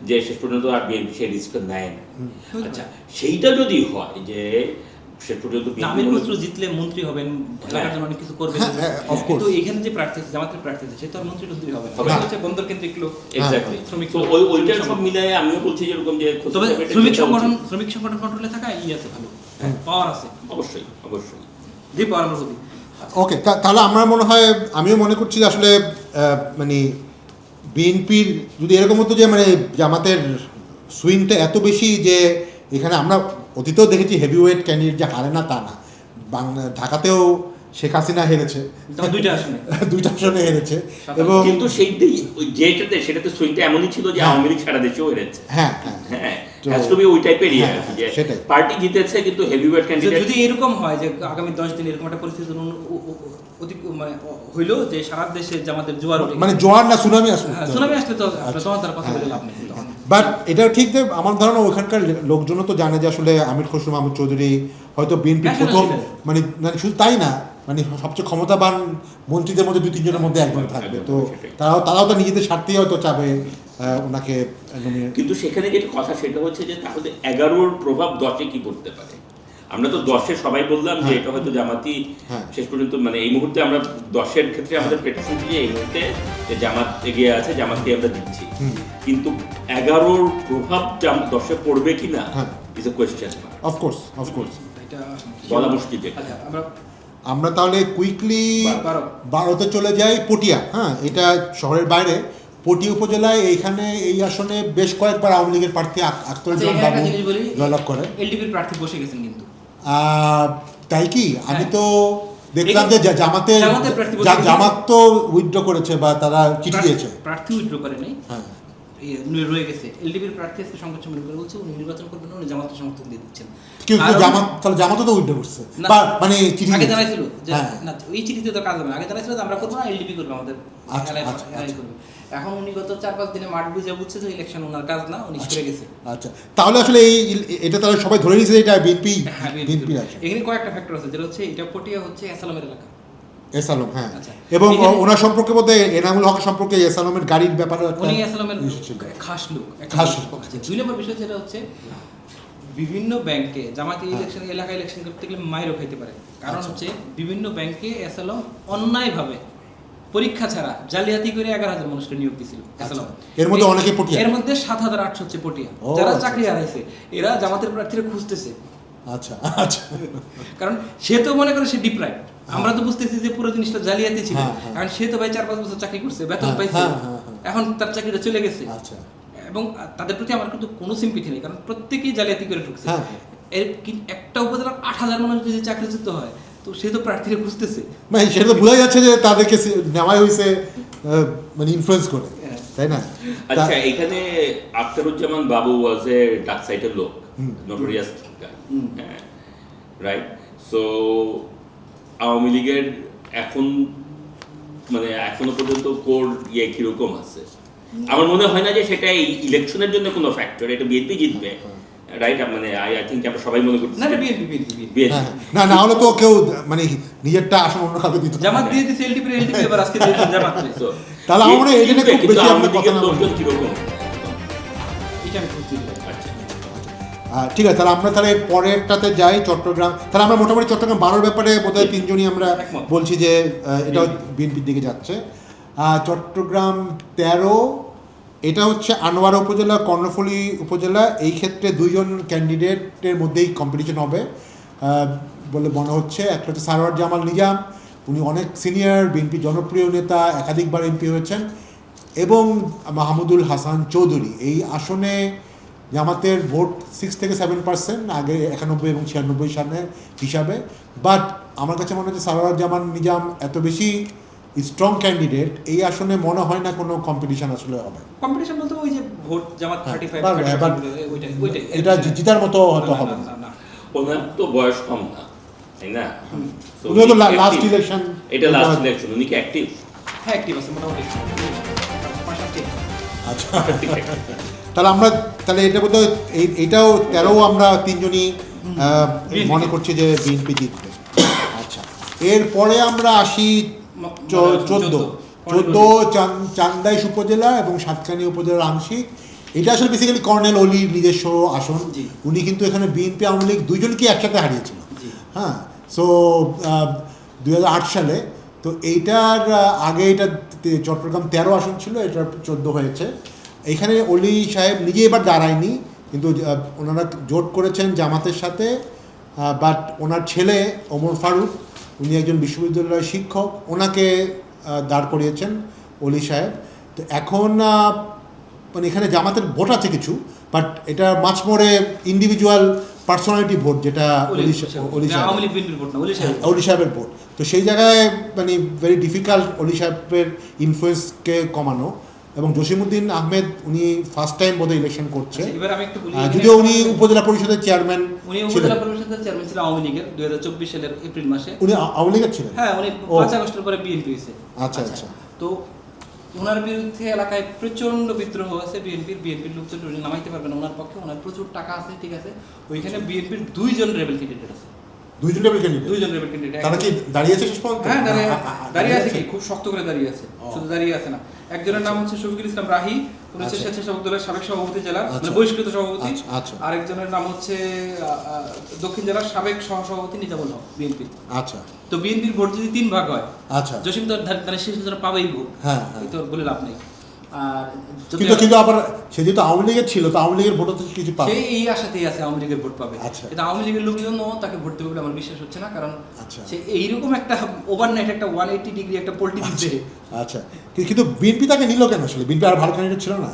যে শেষ পর্যন্ত আর বিএনপি সেই রিস্ক নেয় না। আচ্ছা সেইটা যদি হয় যে শেষ পর্যন্ত না, আমির খসরু জিতলে মন্ত্রী হবেন, এলাকার জন্য অনেক কিছু করবেন, হ্যাঁ, হ্যাঁ, of course. কিন্তু এখানে যে প্রার্থী আছে, জামাতের প্রার্থী আছে, সে তো আর মন্ত্রী টন্ত্রী হবে না। হবে সে না। হচ্ছে বন্দর কেন্দ্রিক লোক। এক্স্যাক্টলি। শ্রমিক তো ওইটার সব মিলায়ে আমিও বলছি যেরকম যে খসরু তবে সাহেবের শ্রমিক যেটা সংগঠন উচিত। কন্ট্রোলে থাকা আছে ভালো, পাওয়ার আছে, অবশ্যই অবশ্যই। যে পাওয়ার আমরা বলি। ওকে তাহলে আমার মনে হয় আমিও মনে করছি যে আসলে মানে বিএনপির যদি এরকম হতো যে মানে জামাতের সুইংটা এত বেশি যে এখানে আমরা অতীতেও দেখেছি হেভিওয়েট ক্যান্ডিডেট যে হারে না তা না, ঢাকাতেও শেখ হাসিনা হেরেছে, তখন 2টা আসনে। 2টা আসনে হেরেছে এবং কিন্তু সেইটাই সেটাতে সুইংটা এমনই ছিল যে হ্যাঁ। আওয়ামী লীগ সারা দেশেও হেরেছে। হ্যাঁ হ্যাঁ হ্যাঁ, তো- হ্যাজ টু বি ওই টাইপেরই হ্যাঁ, আর কি, যে সেটাই। পার্টি জিতেছে কিন্তু হেভিওয়েট ক্যান্ডিডেট। যদি এরকম হয় যে আগামী 10 দিন এরকম একটা পরিস্থিতি মানে হইলো যে সারা দেশে জামাতের জোয়ার উঠে মানে জোয়ার না সুনামি আসবে, হ্যাঁ, সুনামি আসলে তো তখন তার কথা বলে লাভ নেই। বাট এটাও ঠিক যে আমার ধারণা ওখানকার লোকজনও তো জানে যে আসলে আমির খসরু মাহমুদ চৌধুরী হয়তো বিএনপি National প্রথম leader। মানে শুধু তাই না, মানে সবচেয়ে ক্ষমতাবান মন্ত্রীদের মধ্যে 2-3 জনের মধ্যে একজন থাকবে, তো সেটাই। তারাও তো নিজেদের স্বার্থেই হয়তো চাবে ওনাকে nominate। কিন্তু সেখানে যেটা কথা সেটা হচ্ছে যে তাহলে 11-র প্রভাব 10-এ কি পড়তে পারে। আমরা তো 10-এ সবাই বললাম যে হ্যাঁ। এটা হয়তো জামাতি হ্যাঁ। শেষ পর্যন্ত মানে এই মুহূর্তে আমরা 10-এর ক্ষেত্রে আমাদের প্রেডিকশন যে এই মুহূর্তে যে জামাত এগিয়ে আছে, জামাতকে আমরা দিচ্ছি, কিন্তু 11-র প্রভাব 10-এ পড়বে কিনা হ্যাঁ। Is a question. অফকোর্স এটা বলা মুশকিল যেটা। আচ্ছা, আমরা আমরা তাহলে কুইকলি 12 12তে চলে যাই। পটিয়া, হ্যাঁ এটা শহরের বাইরে, পটিয়া উপজেলায় এইখানে এই আসনে বেশ কয়েকবার আওয়ামী লীগের প্রার্থী আখতারুজ্জামান আচ্ছা, এখানে বাবু একটা জিনিস বলি, জয়লাভ করে। এলডিপির প্রার্থী বসে গেছেন কিন্তু। তাই কি? আমি হ্যাঁ। তো দেখলাম যে জামাতের জামাতের প্রার্থী বলতে গেলে- জামাত তো উইথড্র করেছে বা তারা চিঠি দিয়েছে। প্রার্থী উইথড্র করে নাই, হ্যাঁ রয়ে গেছে। এলডিপির প্রার্থী আজকে সংবাদ সম্মেলন করে বলছে উনি নির্বাচন করবেন না, উনি জামাতের সমর্থন দিয়ে দিচ্ছেন। কিন্তু জামাতও তো উল্টে করছে, মানে চিঠি আগে জানাইছিল যে হ্যাঁ। না ওই চিঠিতে তো কাজ হবে না, আগে জানাইছিল যে আমরা করবো না, এলডিপি করবে আমাদের আচ্ছা, এলাকায় আচ্ছা, এলাকায় করবে। এখন উনি গত 4-5 দিনে মাঠ বুঝে বুঝছে যে ইলেকশন ওনার কাজ না, উনি সরে গেছে। আচ্ছা, তাহলে আসলে এটা তাহলে সবাই ধরে নিয়েছে যে এটা বিএনপি হ্যাঁ, বিএনপি আছে। এখানে কয়েকটা ফ্যাক্টর আছে, যেটা হচ্ছে এটা পটিয়া হচ্ছে এসালামের এলাকা। এসালম, হ্যাঁ, আচ্ছা। এবং এখানে- ওনার সম্পর্কে বলতে এনামুল হক সম্পর্কে এসালমের গাড়ির ব্যাপারে উনি এসালামের খাস লোক, একটা খাস লোক। লোক। আচ্ছা, 2 নম্বর বিষয় যেটা হচ্ছে বিভিন্ন ব্যাংকে জামাতি ইলেকশন এলাকা ইলেকশন করতে গেলে মাইরও খাইতে পারে, কারণ আচ্ছা। হচ্ছে বিভিন্ন ব্যাংকে এসালাম অন্যায়ভাবে পরীক্ষা ছাড়া জালিয়াতি করে 11,000 মানুষকে নিয়োগ দিছিল এসালাম। এর মধ্যে অনেকে পটিয়া। এর মধ্যে 7,800 হচ্ছে পটিয়া, ও, যারা আচ্ছা, চাকরি হারাইছে এরা জামাতের প্রার্থীরা খুঁজতেছে, আচ্ছা আচ্ছা, কারণ সে তো মনে করে সে ডিপ্রাইভ, আমরা তো বুঝতেছি যে পুরো জিনিসটা জালিয়াতি ছিল, হ্যাঁ, হ্যাঁ। কারণ সে তো ভাই 4-5 বছর চাকরি করছে, বেতন হ্যাঁ, পাইছে, হ্যাঁ, হ্যাঁ, হ্যাঁ। এখন তার চাকরিটা চলে গেছে। আচ্ছা, এবং তাদের প্রতি আমার কিন্তু কোনো সিম্পিথি নেই, কারণ প্রত্যেকেই জালিয়াতি করে ঢুকছে। হ্যাঁ। এর একটা উপজেলার 8,000 মানুষ যদি চাকরিচ্যুত হয়, তো সে তো প্রার্থীরা খুঁজতেছে। মানে সেটা তো বোঝা যাচ্ছে যে তাদেরকে নেওয়াই হয়েছে মানে ইনফ্লুয়েন্স করে, হ্যাঁ। তাই না? আচ্ছা, এখানে আখতারুজ্জামান বাবু ওয়াজ এ ডার্ক সাইডের লোক, নোটোরিয়াস গাই, হ্যাঁ, রাইট। সো আওয়ামী লীগের এখন মানে এখনো পর্যন্ত কোর কিরকম আছে, আমার মনে হয় না যে সেটা এই ইলেকশনের জন্য কোনো ফ্যাক্টর, এটা বিএনপি জিতবে, রাইট। মানে আই থিঙ্ক আমরা সবাই মনে করছি না, এটা বিএনপি হ্যাঁ, না না হলে তো কেউ মানে নিজেরটা আসলে অন্য কাউকে দিত না। জামাত দিয়ে দিছে এলডিপি, এলডিপি এবার আজকে দিয়ে দিছে জামাত। তাহলে আমার মনে হয় এটা নিয়ে খুব বেশি আমরা কথা না বলি। লোকজন কিরকম? এটা আমি খুঁজছি। আচ্ছা, ঠিক আছে, তাহলে আমরা তাহলে পরেরটাতে যাই, চট্টগ্রাম। তাহলে আমরা মোটামুটি চট্টগ্রাম 12 ব্যাপারে বোধহয় তিনজনই আমরা একমত। বলছি যে এটাও বিএনপির দিকে যাচ্ছে। চট্টগ্রাম 13, এটা হচ্ছে আনোয়ারা উপজেলা, কর্ণফুলী উপজেলা। এই ক্ষেত্রে 2 জন ক্যান্ডিডেটের মধ্যেই কম্পিটিশন হবে বলে মনে হচ্ছে। একটা হচ্ছে সারোয়ার জামাল নিজাম, উনি অনেক সিনিয়র বিএনপি জনপ্রিয় নেতা, একাধিকবার এমপি হয়েছেন, এবং মাহমুদুল হাসান চৌধুরী। এই আসনে জামাতের ভোট 6-7%, আগে 91 এবং 96 সালের হিসাবে। বাট আমার কাছে মনে হচ্ছে সারোয়ার জামান নিজাম এত বেশি স্ট্রং ক্যান্ডিডেট, এই আসনে মনে হয় না কোনো কম্পিটিশন আসলে হবে। কম্পিটিশন বলতে ওই যে ভোট জামাত 35 পারবে, এবার ওইটাই এটা জিতার মতো হয়তো হবে না। না। ওনার তো বয়স কম না, তাই না? So, উনিও তো উনি লাস্ট active। ইলেকশন, এটা লাস্ট ইলেকশন, উনি কি অ্যাক্টিভ? হ্যাঁ, অ্যাক্টিভ আছে মোটামুটি। আচ্ছা, তাহলে আমরা তাহলে এটা বোধহয় এইটাও 13 আমরা তিনজনই মনে করছি যে বিএনপি জিতবে। আচ্ছা, এরপরে আমরা আসি 14 চান্দাইশ উপজেলা এবং সাতকানি উপজেলার আংশিক। এটা আসলে বেসিক্যালি কর্নেল অলির নিজস্ব আসন। জি। উনি কিন্তু এখানে বিএনপি আওয়ামী লীগ দুইজনকে একসাথে হারিয়েছিল। জি। হ্যাঁ, সো 2008 সালে। তো এইটার আগে এটা চট্টগ্রাম 13 আসন ছিল, এটা 14 হয়েছে। এখানে অলি সাহেব নিজে এবার দাঁড়ায়নি, কিন্তু ওনারা জোট করেছেন জামাতের সাথে। বাট ওনার ছেলে ওমর ফারুক, উনি একজন বিশ্ববিদ্যালয়ের শিক্ষক, ওনাকে দাঁড় করিয়েছেন অলি সাহেব। তো এখন মানে এখানে জামাতের ভোট আছে কিছু, বাট এটা মাছ মোড়ে ইন্ডিভিজুয়াল পার্সোনালিটি ভোট, যেটা অলি সাহেবের ভোট। তো সেই জায়গায় মানে ভেরি ডিফিকাল্ট অলি সাহেবের ইনফ্লুয়েন্সকে কমানো। এবং জসিমউদ্দিন আহমেদ, উনি ফার্স্ট টাইম বোধহয় ইলেকশন করছে, এবার আমি একটু বলি, যদিও উনি উপজেলা পরিষদের চেয়ারম্যান উনি ছিলেন। উপজেলা পরিষদের চেয়ারম্যান ছিলেন আওয়ামী লীগের 2024 সালের এপ্রিল মাসে। উনি আওয়ামী লীগের ছিলেন? হ্যাঁ, উনি ও। 5 আগস্টের পরে বিএনপি হয়েছে। আচ্ছা, আচ্ছা। তো ওনার বিরুদ্ধে এলাকায় প্রচন্ড বিদ্রোহ আছে বিএনপির লোকজন উনি নামাইতে পারবেন ওনার পক্ষে। ওনার প্রচুর টাকা আছে, ঠিক আছে। ওইখানে বিএনপির 2 জন রেবেল ক্যান্ডিডেট আছে। 2 জন লেভেল ক্যান্ডিডেট? 2 জন রেবেল ক্যান্ডিডেট। তারা কি দাঁড়িয়েছে শেষ পর্যন্ত? হ্যাঁ, দাঁড়িয়ে আছে, কি খুব শক্ত করে দাঁড়িয়ে আছে। শুধু দাঁড়িয়ে আছে না, একজনের নাম হচ্ছে শফিকুল ইসলাম রাহি, উনি হচ্ছে স্বেচ্ছাসেবক দলের সাবেক সভাপতি জেলার, মানে বহিষ্কৃত সভাপতি। আচ্ছা। আরেকজনের নাম হচ্ছে দক্ষিণ জেলার সাবেক সহসভাপতি নিজামুল হক, বিএনপি। আচ্ছা, তো বিএনপির ভোট যদি 3 ভাগ হয়, আচ্ছা। জসিম তো ধানের শীর্ষ জন্য পাবেই ভোট, হ্যাঁ, এই তো বলে লাভ নেই। আর কিন্তু আবার সে যেহেতু আওয়ামী লীগের ছিল, তো আওয়ামী লীগের ভোট তো কিছু পাবে। সেই এই আশাতেই আছে আওয়ামী লীগের ভোট পাবে। আচ্ছা। কিন্তু আওয়ামী লীগের লোকজনও তাকে ভোট দেবে বলে আমার বিশ্বাস হচ্ছে না, কারণ আচ্ছা। সে এইরকম একটা ওভারনাইট একটা 180 ডিগ্রি একটা পল্টি দিচ্ছে। আচ্ছা, কিন্তু বিএনপি তাকে নিল কেন আসলে? বিএনপি আর ভালো ক্যান্ডিডেট ছিল না?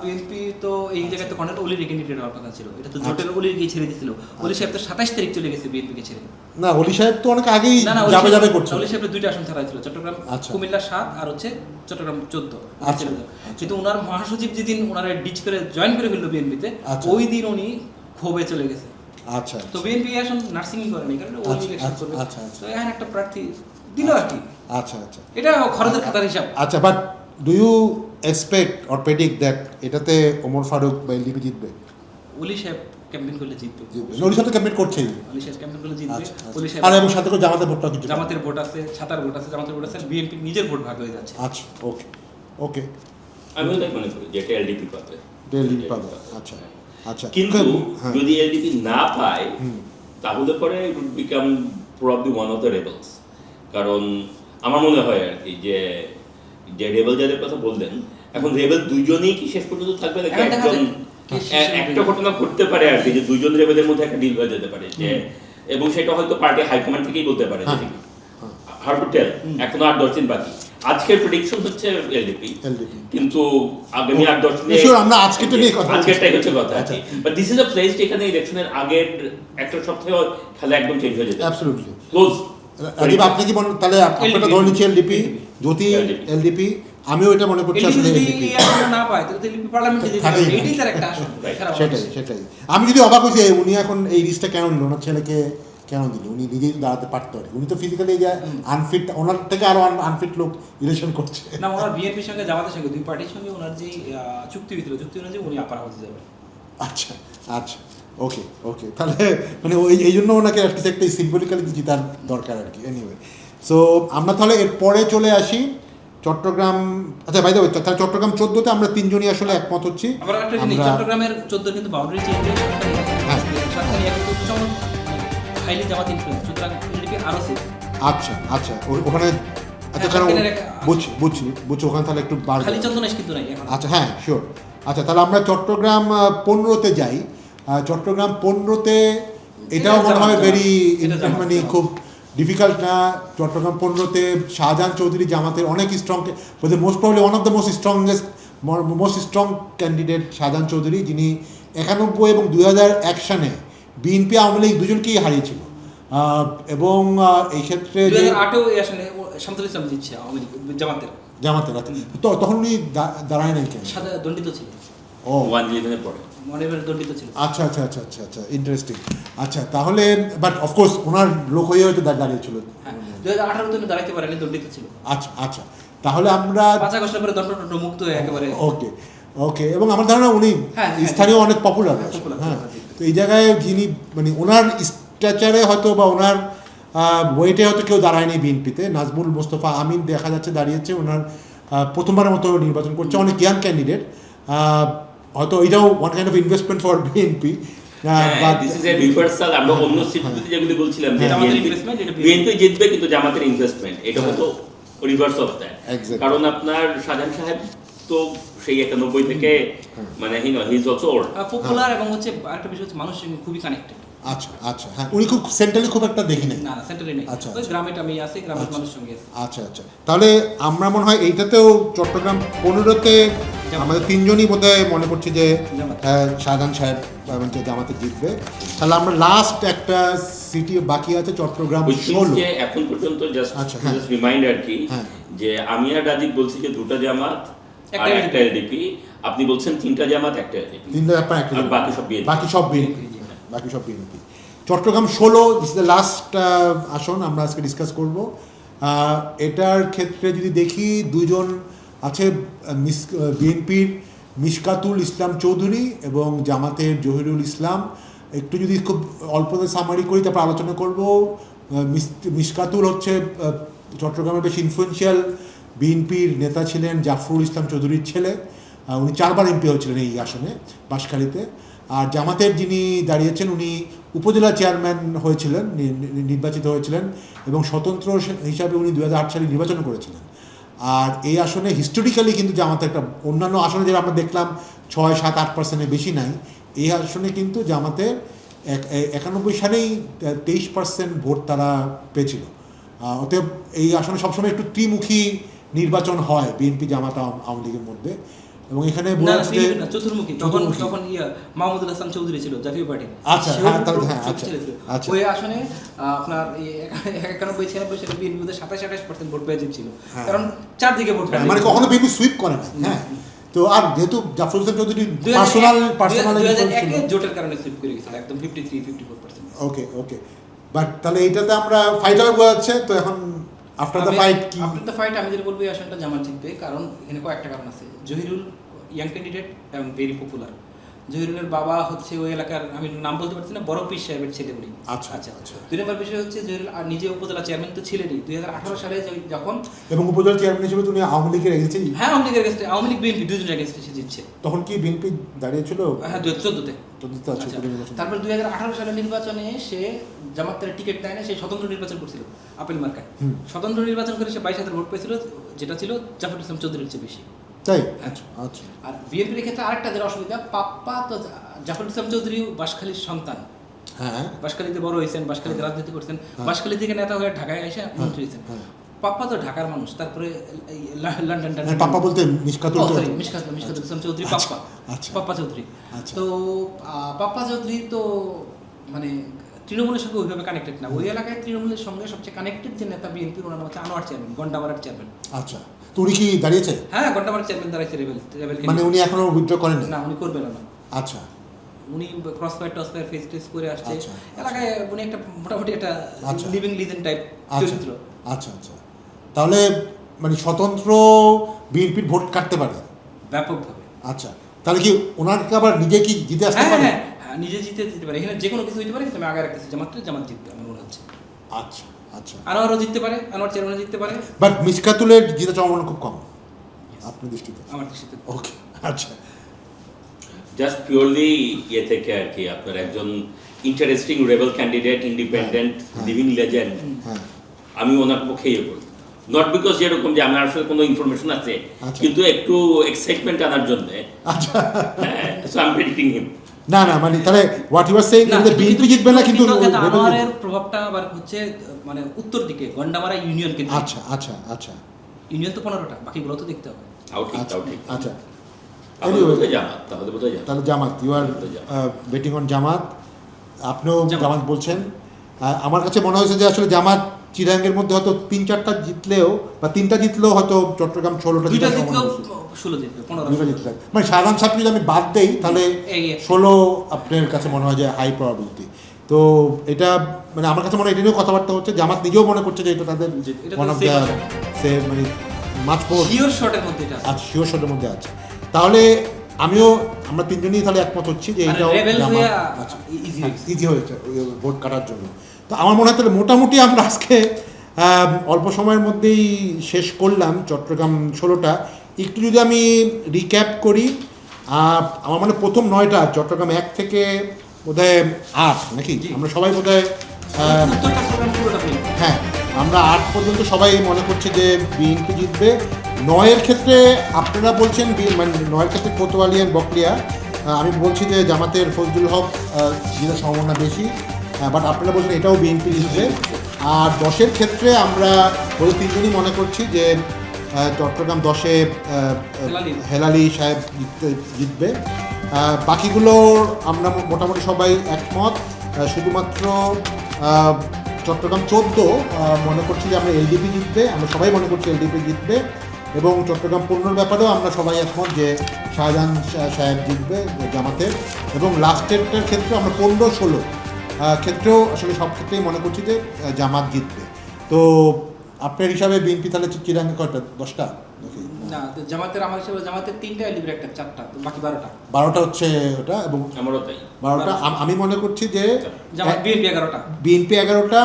বিএনপি তো এই জায়গায় তো কর্নেল অলির ক্যান্ডিডেট হওয়ার কথা ছিল, এটা তো জোটের অলিরকেই ছেড়ে দিয়েছিল। অলি সাহেব তো 27 তারিখ চলে গেছে বিএনপিকে ছেড়ে। না, অলি সাহেব তো অনেক আগেই না যাবে করছে। অলি সাহেবের 2টা আসন ছাড়া ছিল, চট্টগ্রাম আচ্ছা। কুমিল্লা 7 আর হচ্ছে চট্টগ্রাম 14। আচ্ছা। কিন্তু ওনার মহাসচিব যেদিন ওনারা ডিচ করে জয়েন করে ফেললো বিএনপিতে, আচ্ছা। ওই দিন উনি ক্ষোভে চলে গেছে। আচ্ছা, তো বিএনপি এখন নার্সিংই করেনি, কারণ ওই আচ্ছা, ইলেকশন আচ্ছা, করবে। আচ্ছা, আচ্ছা। তো এখন একটা প্রার্থী দিল আর কি, আচ্ছা, আচ্ছা, এটা খরচের খাতার হিসাব। আচ্ছা। But do you expect or predict that এটাতে ওমর ফারুক বা এলডিপি জিতবে? ওলি সাহেব ক্যাম্পেইন করলে জিতবে। ওলি সাহেব তো ক্যাম্পেইন করছেই। ওলি সাহেব ক্যাম্পেইন করলে জিতবে। আচ্ছা, ওলি আচ্ছা। সাহেব আর এবং সাথে করে জামাতের ভোটটা কিছু জামাতের ভোট আছে, ছাতার ভোট আছে, জামাতের ভোট আছে, বিএনপি নিজের ভোট ভাগ হয়ে যাচ্ছে। আচ্ছা, ওকে, ওকে। আমিও তাই মনে করি যে এটা এলডিপি পাবে। এলডিপি পাবে। আচ্ছা, আচ্ছা। কিন্তু হ্যাঁ। যদি এলডিপি না পায় হুম। তাহলে পরে it would become probably one of the rebels. কারণ আমার মনে হয় আর কি যে রেবেল যাদের কথা বললেন, এখন রেবেল দুইজনেই কি শেষ পর্যন্ত থাকবে নাকি এখন দেখা একজন যাক কে শেষে একটা ঘটনা ঘটতে পারে আর কি যে দুইজন রেবেলের মধ্যে একটা ডিল হয়ে যেতে পারে যে, এবং সেটা হয়তো পার্টি হাইকমান্ড থেকেই বলতে পারে হ্যাঁ, যে হাউ টু টেল। এখনো 8-10 দিন বাকি। আজকের প্রেডিকশন হচ্ছে এলডিপি, কিন্তু আগামী 8-10 দিনে Sure, আমরা আজকেরটা নিয়ে কথা বলছি। আজকেরটাই হচ্ছে কথা। আচ্ছা। But this is a place যেখানে ইলেকশনের আগের একটা সপ্তাহে খেলা একদম চেঞ্জ হয়ে যেতে পারে। অ্যাবসলিউটলি। ক্লোজ। রাজীব, আপনি কি মনে, তাহলে আপনারা ধরে নিচ্ছি এলডিপি, জ্যোতি এলডিপি, আমিও এটা মনে করছি আসলে যদি এলডিপি। এই আসনটা না পায় তাহলে এলডিপি পার্লামেন্টে যেতে থাকেই হবে, না। এটাই তার একটা আসন। খারাপ সেটাই, অবস্থা। সেটাই। আমি যদি অবাক হয়েছি উনি এখন এই রিস্কটা কেন নিল, ওনার ছেলেকে কেন দিল? উনি নিজেই দাঁড়াতে পারতো আর কি। উনি তো ফিজিক্যালি যে আনফিট, ওনার থেকে আরো আনফিট লোক ইলেকশন করছে। না, ওনার বিএনপির সঙ্গে জামাতের সঙ্গে দুই পার্টির সঙ্গে ওনার যে চুক্তি হয়েছিল, চুক্তি অনুযায়ী উনি আপার হাউসে যাবেন। আচ্ছা, আচ্ছা, ওকে, ওকে। তাহলে মানে ওই এই জন্য ওনাকে অ্যাটলিস্ট একটা সিম্বলিক্যালি জেতার দরকার আর কি। এনিওয়ে, সো আমরা তাহলে এরপরে চলে আসি চট্টগ্রাম। আচ্ছা, বাই দ্য ওয়ে, তাহলে চট্টগ্রাম 14-তে আমরা তিনজনই আসলে একমত হচ্ছি। আবার একটা জিনিস, চট্টগ্রামের 14 কিন্তু বাউন্ডারি চেঞ্জ হয়ে হ্যাঁ। হাইলি জামাত ইনফ্লুয়েন্স, সুতরাং এলডিপি আরো সেফ। আচ্ছা, আচ্ছা, ওখানে আচ্ছা, কারণ বুঝছি, ওখানে তাহলে একটু বাড়বে। খালি চন্দনেশ কিন্তু নাই এখন। আচ্ছা, হ্যাঁ, শিওর। আচ্ছা, তাহলে আমরা চট্টগ্রাম 15-তে যাই। চট্টগ্রাম 15-তে এটাও মনে হয় ভেরি মানে খুব ডিফিকাল্ট না। চট্টগ্রাম 15-তে শাহজাহান চৌধুরী জামাতের অনেক strong, most probably one of the most strong candidate Shahjahan Chowdhury, যিনি 91 এবং 2001 সালে বিএনপি আওয়ামী লীগ দুজনকেই হারিয়েছিল। এবং এই ক্ষেত্রে 2008-এও এই আসলে শামসুল ইসলাম জিতছে আওয়ামী লীগ জামাতের। তো তখন উনি দাঁড়ায় নাই কেন? সাদা দণ্ডিত ছিল, ও, 1-11 পরে মনিবের দণ্ডিত ছিল। আচ্ছা, আচ্ছা, আচ্ছা, আচ্ছা, আচ্ছা, ইন্টারেস্টিং। আচ্ছা, তাহলে বাট অফকোর্স ওনার লোক হয়ে হয়তো দাঁড়িয়েছিল। হ্যাঁ, 2018-তে উনি দাঁড়াইতে পারেনি, দণ্ডিত ছিল। আচ্ছা, আচ্ছা, তাহলে আমরা 5 আগস্টের পরে দণ্ড মুক্ত হয়ে একেবারে। ওকে, ওকে। এবং আমার ধারণা উনি হ্যাঁ, স্থানীয় অনেক পপুলার। popular, হ্যাঁ, popular। তো এই জায়গায় যিনি মানে ওনার স্ট্যাচারে হয়তো বা ওনার ওয়েটে হয়তো কেউ দাঁড়ায়নি বিএনপিতে। নাজমুল মোস্তফা আমিন দেখা যাচ্ছে দাঁড়িয়েছে, ওনার প্রথমবারের মতো নির্বাচন করছে, অনেক ইয়াং ক্যান্ডিডেট। হয়তো এটাও one kind of investment for BNP. This is a reversal. আমরা অন্য সিটগুলোতে যেগুলো বলছিলাম যে জামাতের investment, এটা বিএনপি জিতবে কিন্তু জামাতের ইনভেস্টমেন্ট, এটা হতো রিভার্স অফ দ্যাট। Exactly. কারণ আপনার শাহজাহান সাহেব তো সেই 91 থেকে মানে he is also old, popular, এবং হচ্ছে আরেকটা বিষয় হচ্ছে মানুষের সঙ্গে খুবই কানেক্টেড। আচ্ছা, আচ্ছা, হ্যাঁ, উনি খুব সেন্ট্রালি খুব একটা দেখি নাই। না, সেন্টারে নেই, আচ্ছা, ওই গ্রামে টামে আছে, গ্রামের মানুষের সঙ্গে আছে। আচ্ছা, আচ্ছা। তাহলে আমরা মনে হয় এইটাতেও চট্টগ্রাম 15-তে আমাদের তিনজনই বোধহয় মনে করছি যে জামাত। শাহজাহান সাহেব জামাতে জিতবে। তাহলে আমরা লাস্ট একটা সিটি বাকি আছে চট্টগ্রাম 16। যে এখন পর্যন্ত জাস্ট আচ্ছা, হ্যাঁ। রিমাইন্ডার কি হ্যাঁ। যে আমি আর রাজীব বলছি যে দুটো জামাত আর একটা এলডিপি, আপনি বলছেন তিনটা জামাত একটা এলডিপি, তিনটা ব্যাপার একটা, আর বাকি সব বিএনপি। বাকি সব BNP. Chattogram 16 this the last আসন আমরা আজকে ডিসকাস করব। এটার ক্ষেত্রে যদি দেখি দুজন আছে, বিএনপির মিশকাতুল ইসলাম চৌধুরী এবং জামাতের জহিরুল ইসলাম। একটু যদি খুব অল্পতে সামারি করি, তারপর আলোচনা করব। মিশকাতুল হচ্ছে চট্টগ্রামের বেশ ইনফ্লুয়েন্সিয়াল বিএনপির নেতা ছিলেন, জাফরুল ইসলাম চৌধুরীর ছেলে। উনি 4 বার এমপি হয়েছিলেন এই আসনে, বাঁশখালীতে। আর জামাতের যিনি দাঁড়িয়েছেন উনি উপজেলা চেয়ারম্যান হয়েছিলেন, নির্বাচিত হয়েছিলেন, এবং স্বতন্ত্র হিসাবে উনি 2008 সালে নির্বাচন করেছিলেন। আর এই আসনে হিস্টোরিক্যালি কিন্তু জামাতের একটা অন্যান্য আসনে যেটা আমরা দেখলাম 6-7-8% বেশি নাই, এই আসনে কিন্তু জামাতের 91 সালেই 23% ভোট তারা পেয়েছিল। অতএব এই আসনে সবসময় একটু ত্রিমুখী নির্বাচন হয় বিএনপি জামাত আওয়ামী লীগের মধ্যে, এবং এখানে চতুর্মুখী তখন মাহমুদুল হাসান চৌধুরী ছিল জাতীয় পার্টি। আচ্ছা, আচ্ছা, ওই আসনে আপনার 91-96 সালে বিএনপি 27-28% ভোট পেয়ে ছিল, কারণ চারদিকে ভোট, মানে কখনো বিএনপি সুইপ করে না। হ্যাঁ, তো আর যেহেতু জাফর হোসেন চৌধুরী পার্সোনাল 2001 জোটের কারণে সুইপ করে গেছিল একদম 53-54%। ওকে, বাট তাহলে এইটাতে আমরা ফাইট হবে বোঝা যাচ্ছে। তো এখন আফটার দ্য ফাইট কি? আফটার দ্য ফাইট আমি যেটা বলবো এই আসনটা জামাত জিতবে, কারণ এখানে কয়েকটা কারণ আছে। জহিরুল ইয়াং ক্যান্ডিডেট এবং ভেরি পপুলার। জহিরুলের বাবা হচ্ছে ওই এলাকার, আমি নাম বলতে পারছি না, বড় পীর সাহেবের ছেলে উনি। আচ্ছা। 2 নম্বর বিষয় হচ্ছে জহিরুল আর নিজে উপজেলা চেয়ারম্যান তো ছিলেনই 2018 সালে যখন, এবং উপজেলা চেয়ারম্যান হিসেবে তুমি আওয়ামী লীগের এগেন্সে। হ্যাঁ, আওয়ামী লীগের এগেন্সে, আওয়ামী লীগ বিএনপি দুজনের এগেন্সে সে জিতছে। তখন কি বিএনপি দাঁড়িয়েছিল? হ্যাঁ, 2014-তে। আচ্ছা। তারপর 2018 সালের নির্বাচনে সে জামাতের টিকিট দেয় না, সে স্বতন্ত্র নির্বাচন করছিল আপেল মার্কায়। স্বতন্ত্র নির্বাচন করে সে 22,000 ভোট পেয়েছিল, যেটা ছিল জাফর ইসলাম চৌধুরীর চেয়ে বেশি। তাই? আচ্ছা। আচ্ছা। আর বিএনপির ক্ষেত্রে আরেকটা যেটা অসুবিধা, পাপ্পা তো জাফর ইসলাম চৌধুরী বাঁশখালীর সন্তান। হ্যাঁ, বাঁশখালীতে বড় হয়েছেন, বাঁশখালীতে রাজনীতি করছেন, বাঁশখালী থেকে নেতা হয়ে ঢাকায় এসে মন্ত্রী হয়েছেন। পাপ্পা তো ঢাকার মানুষ, তারপরে লন্ডন পাপ্পা বলতে মিশকাতুল ইসলাম চৌধুরী পাপ্পা। আচ্ছা। পাপ্পা চৌধুরী। আচ্ছা। তো পাপ্পা চৌধুরী তো মানে তৃণমূলের সঙ্গে ওইভাবে কানেক্টেড না। ওই এলাকায় তৃণমূলের সঙ্গে সবচেয়ে কানেক্টেড যে নেতা বিএনপির, ওনার নাম হচ্ছে আনোয়ার চেয়ারম্যান, গন্ডামারার চেয়ারম্যান। আচ্ছা, তো উনি কি দাঁড়িয়েছে? হ্যাঁ, গন্ডামারার চেয়ারম্যান দাঁড়াইছে রেবেল। মানে উনি এখনো উইথড্র করেন না, উনি করবেন না। আচ্ছা। উনি ক্রসফায়ার টসফায়ার ফেস টেস করে আসছে। আচ্ছা। এলাকায় উনি একটা মোটামুটি একটা লিভিং লিজেন্ড টাইপ চরিত্র। আচ্ছা। তাহলে মানে স্বতন্ত্র বিএনপির ভোট কাটতে পারে ব্যাপকভাবে। আচ্ছা, তাহলে কি ওনাকে আবার নিজে কি জিতে আসতে পারে? হ্যাঁ, নিজে জিতে পারে। এখানে যে কোনো কিছু হইতে পারে, কিন্তু আমি আগে রাখতেছি জামাত জিতবে আমার মনে হচ্ছে। আচ্ছা। আনোয়ারও জিততে পারে, আনোয়ার চেয়ারম্যানও জিততে পারে, বাট মিশকাতুলের জিতার সম্ভাবনা খুব কম আপনার দৃষ্টিতে? আমার দৃষ্টিতে। ওকে, আচ্ছা। জাস্ট পিওরলি থেকে আর কি, আপনার একজন interesting rebel candidate, independent, living legend, আমি ওনার পক্ষে করি। নট বিকজ যেরকম যে আমার আসলে কোনো ইনফরমেশন আছে, কিন্তু একটু এক্সাইটমেন্ট আনার জন্য। আচ্ছা, হ্যাঁ, সো আই এম প্রেডিক্টিং হিম। না মানে তাহলে হোয়াট ইউ আর সেইং যে বিএনপি জিতবে না, কিন্তু আমাদের প্রভাবটা আবার হচ্ছে মানে উত্তর দিকে গন্ডামারা ইউনিয়ন। কিন্তু আচ্ছা ইউনিয়ন তো 15টা, বাকিগুলো তো দেখতে হবে। আচ্ছা, তাহলে জামাত, ইউ আর বেটিং অন জামাত। আপনিও জামাত বলছেন। আমার কাছে মনে হয়েছে যে আসলে জামাত চিরাঙ্গের মধ্যে হয়তো 3-4টা জিতলেও বা 3টা জিতলেও হয়তো চট্টগ্রাম 16টা জিতলে, মানে সাধারণ ছাত্র যদি আমি বাদ দেই তাহলে 16 আপনার কাছে মনে হয় যে হাই প্রবাবিলিটি। তো এটা মানে আমার কাছে মনে হয় এটা নিয়েও কথাবার্তা হচ্ছে। জামাত নিজেও মনে করছে যে এটা তাদের ওয়ান অফ দ্য মানে মাচ মোর শিওর শটের মধ্যে এটা আছে। আচ্ছা, শিওর শটের মধ্যে আছে। তাহলে আমরা তিনজনই তাহলে একমত হচ্ছি যে এইটাও ইজি হয়েছে ভোট কাটার জন্য। তো আমার মনে হয় তাহলে মোটামুটি আমরা আজকে অল্প সময়ের মধ্যেই শেষ করলাম চট্টগ্রাম 16টা। একটু যদি আমি রিক্যাপ করি, আমার মানে প্রথম 9টা চট্টগ্রাম 1 থেকে বোধহয় 8 নাকি, আমরা সবাই বোধহয় হ্যাঁ আমরা 8 পর্যন্ত সবাই মনে করছে যে বিএনপি জিতবে। 9-এর ক্ষেত্রে আপনারা বলছেন মানে 9-এর ক্ষেত্রে কোতোয়ালি আর বকলিয়া, আমি বলছি যে জামাতের ফজলুল হক জেতার সম্ভাবনা বেশি, বাট আপনারা বলছেন এটাও বিএনপি জিতবে। আর 10-এর ক্ষেত্রে আমরা ওই তিনজনই মনে করছি যে চট্টগ্রাম 10-এ হেলালি সাহেব জিতবে। বাকিগুলো আমরা মোটামুটি সবাই একমত। শুধুমাত্র চট্টগ্রাম 14 মনে করছি যে আমরা এলডিপি জিতবে, আমরা সবাই মনে করছি এলডিপি জিতবে। এবং চট্টগ্রাম 15-র ব্যাপারেও আমরা সবাই একমত যে শাহজাহান সাহেব জিতবে জামাতের। এবং লাস্টেরটার ক্ষেত্রে আমরা 15-16 ক্ষেত্রেও আসলে সব ক্ষেত্রেই মনে করছি যে জামাত জিতবে। তো আপনার হিসাবে বিএনপি তাহলে চিরাঙ্গে কয়টা? 10টা না, জামাতের আমার হিসাবে জামাতের 3টা, এলডিপির একটা 4টা, বাকি 12টা হচ্ছে ওটা। এবং আমারও তাই 12টা। আমি মনে করছি যে জামাত বিএনপি 11টা, বিএনপি 11টা,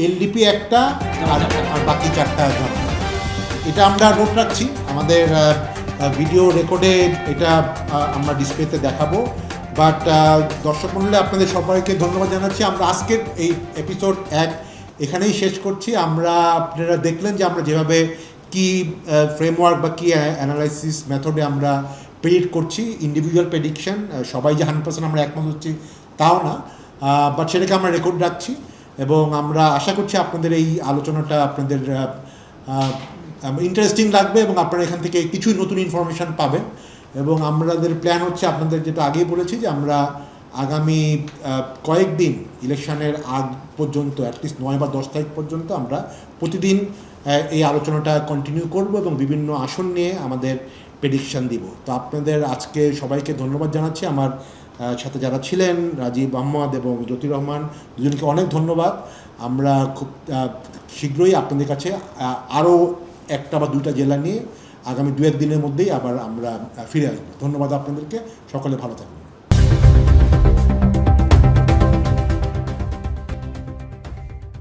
এলডিপি 1টা, আর বাকি 4টা জামাত। এটা আমরা নোট রাখছি, আমাদের ভিডিও রেকর্ডে এটা আমরা ডিসপ্লেতে দেখাবো। বাট দর্শক মণ্ডলী আপনাদের সবাইকে ধন্যবাদ জানাচ্ছি। আমরা আজকের এই এপিসোড 1 এখানেই শেষ করছি। আপনারা দেখলেন যে আমরা যেভাবে কি ফ্রেমওয়ার্ক বা কি অ্যানালাইসিস মেথডে আমরা প্রেডিক্ট করছি, ইন্ডিভিজুয়াল প্রেডিকশন, সবাই যে 100% আমরা একমত হচ্ছি তাও না, বাট সেটাকে আমরা রেকর্ড রাখছি এবং আমরা আশা করছি আপনাদের এই আলোচনাটা আপনাদের ইন্টারেস্টিং লাগবে এবং আপনারা এখান থেকে কিছু নতুন ইনফরমেশান পাবেন। এবং আমাদের প্ল্যান হচ্ছে আপনাদের যেটা আগেই বলেছি যে আমরা আগামী কয়েকদিন ইলেকশনের আগ পর্যন্ত অ্যাটলিস্ট 9 বা 10 তারিখ পর্যন্ত আমরা প্রতিদিন এই আলোচনাটা কন্টিনিউ করব এবং বিভিন্ন আসন নিয়ে আমাদের প্রেডিকশান দিব। তো আপনাদের আজকে সবাইকে ধন্যবাদ জানাচ্ছি। আমার সাথে যারা ছিলেন রাজীব আহমদ এবং জ্যোতি রহমান, দুজনকে অনেক ধন্যবাদ। আমরা খুব শীঘ্রই আপনাদের কাছে আরও একটা বা দুইটা জেলা নিয়ে আগামী 2-1 দিনের মধ্যেই আবার আমরা ফিরে আসবো। ধন্যবাদ আপনাদেরকে, সকলে ভালো থাকবেন।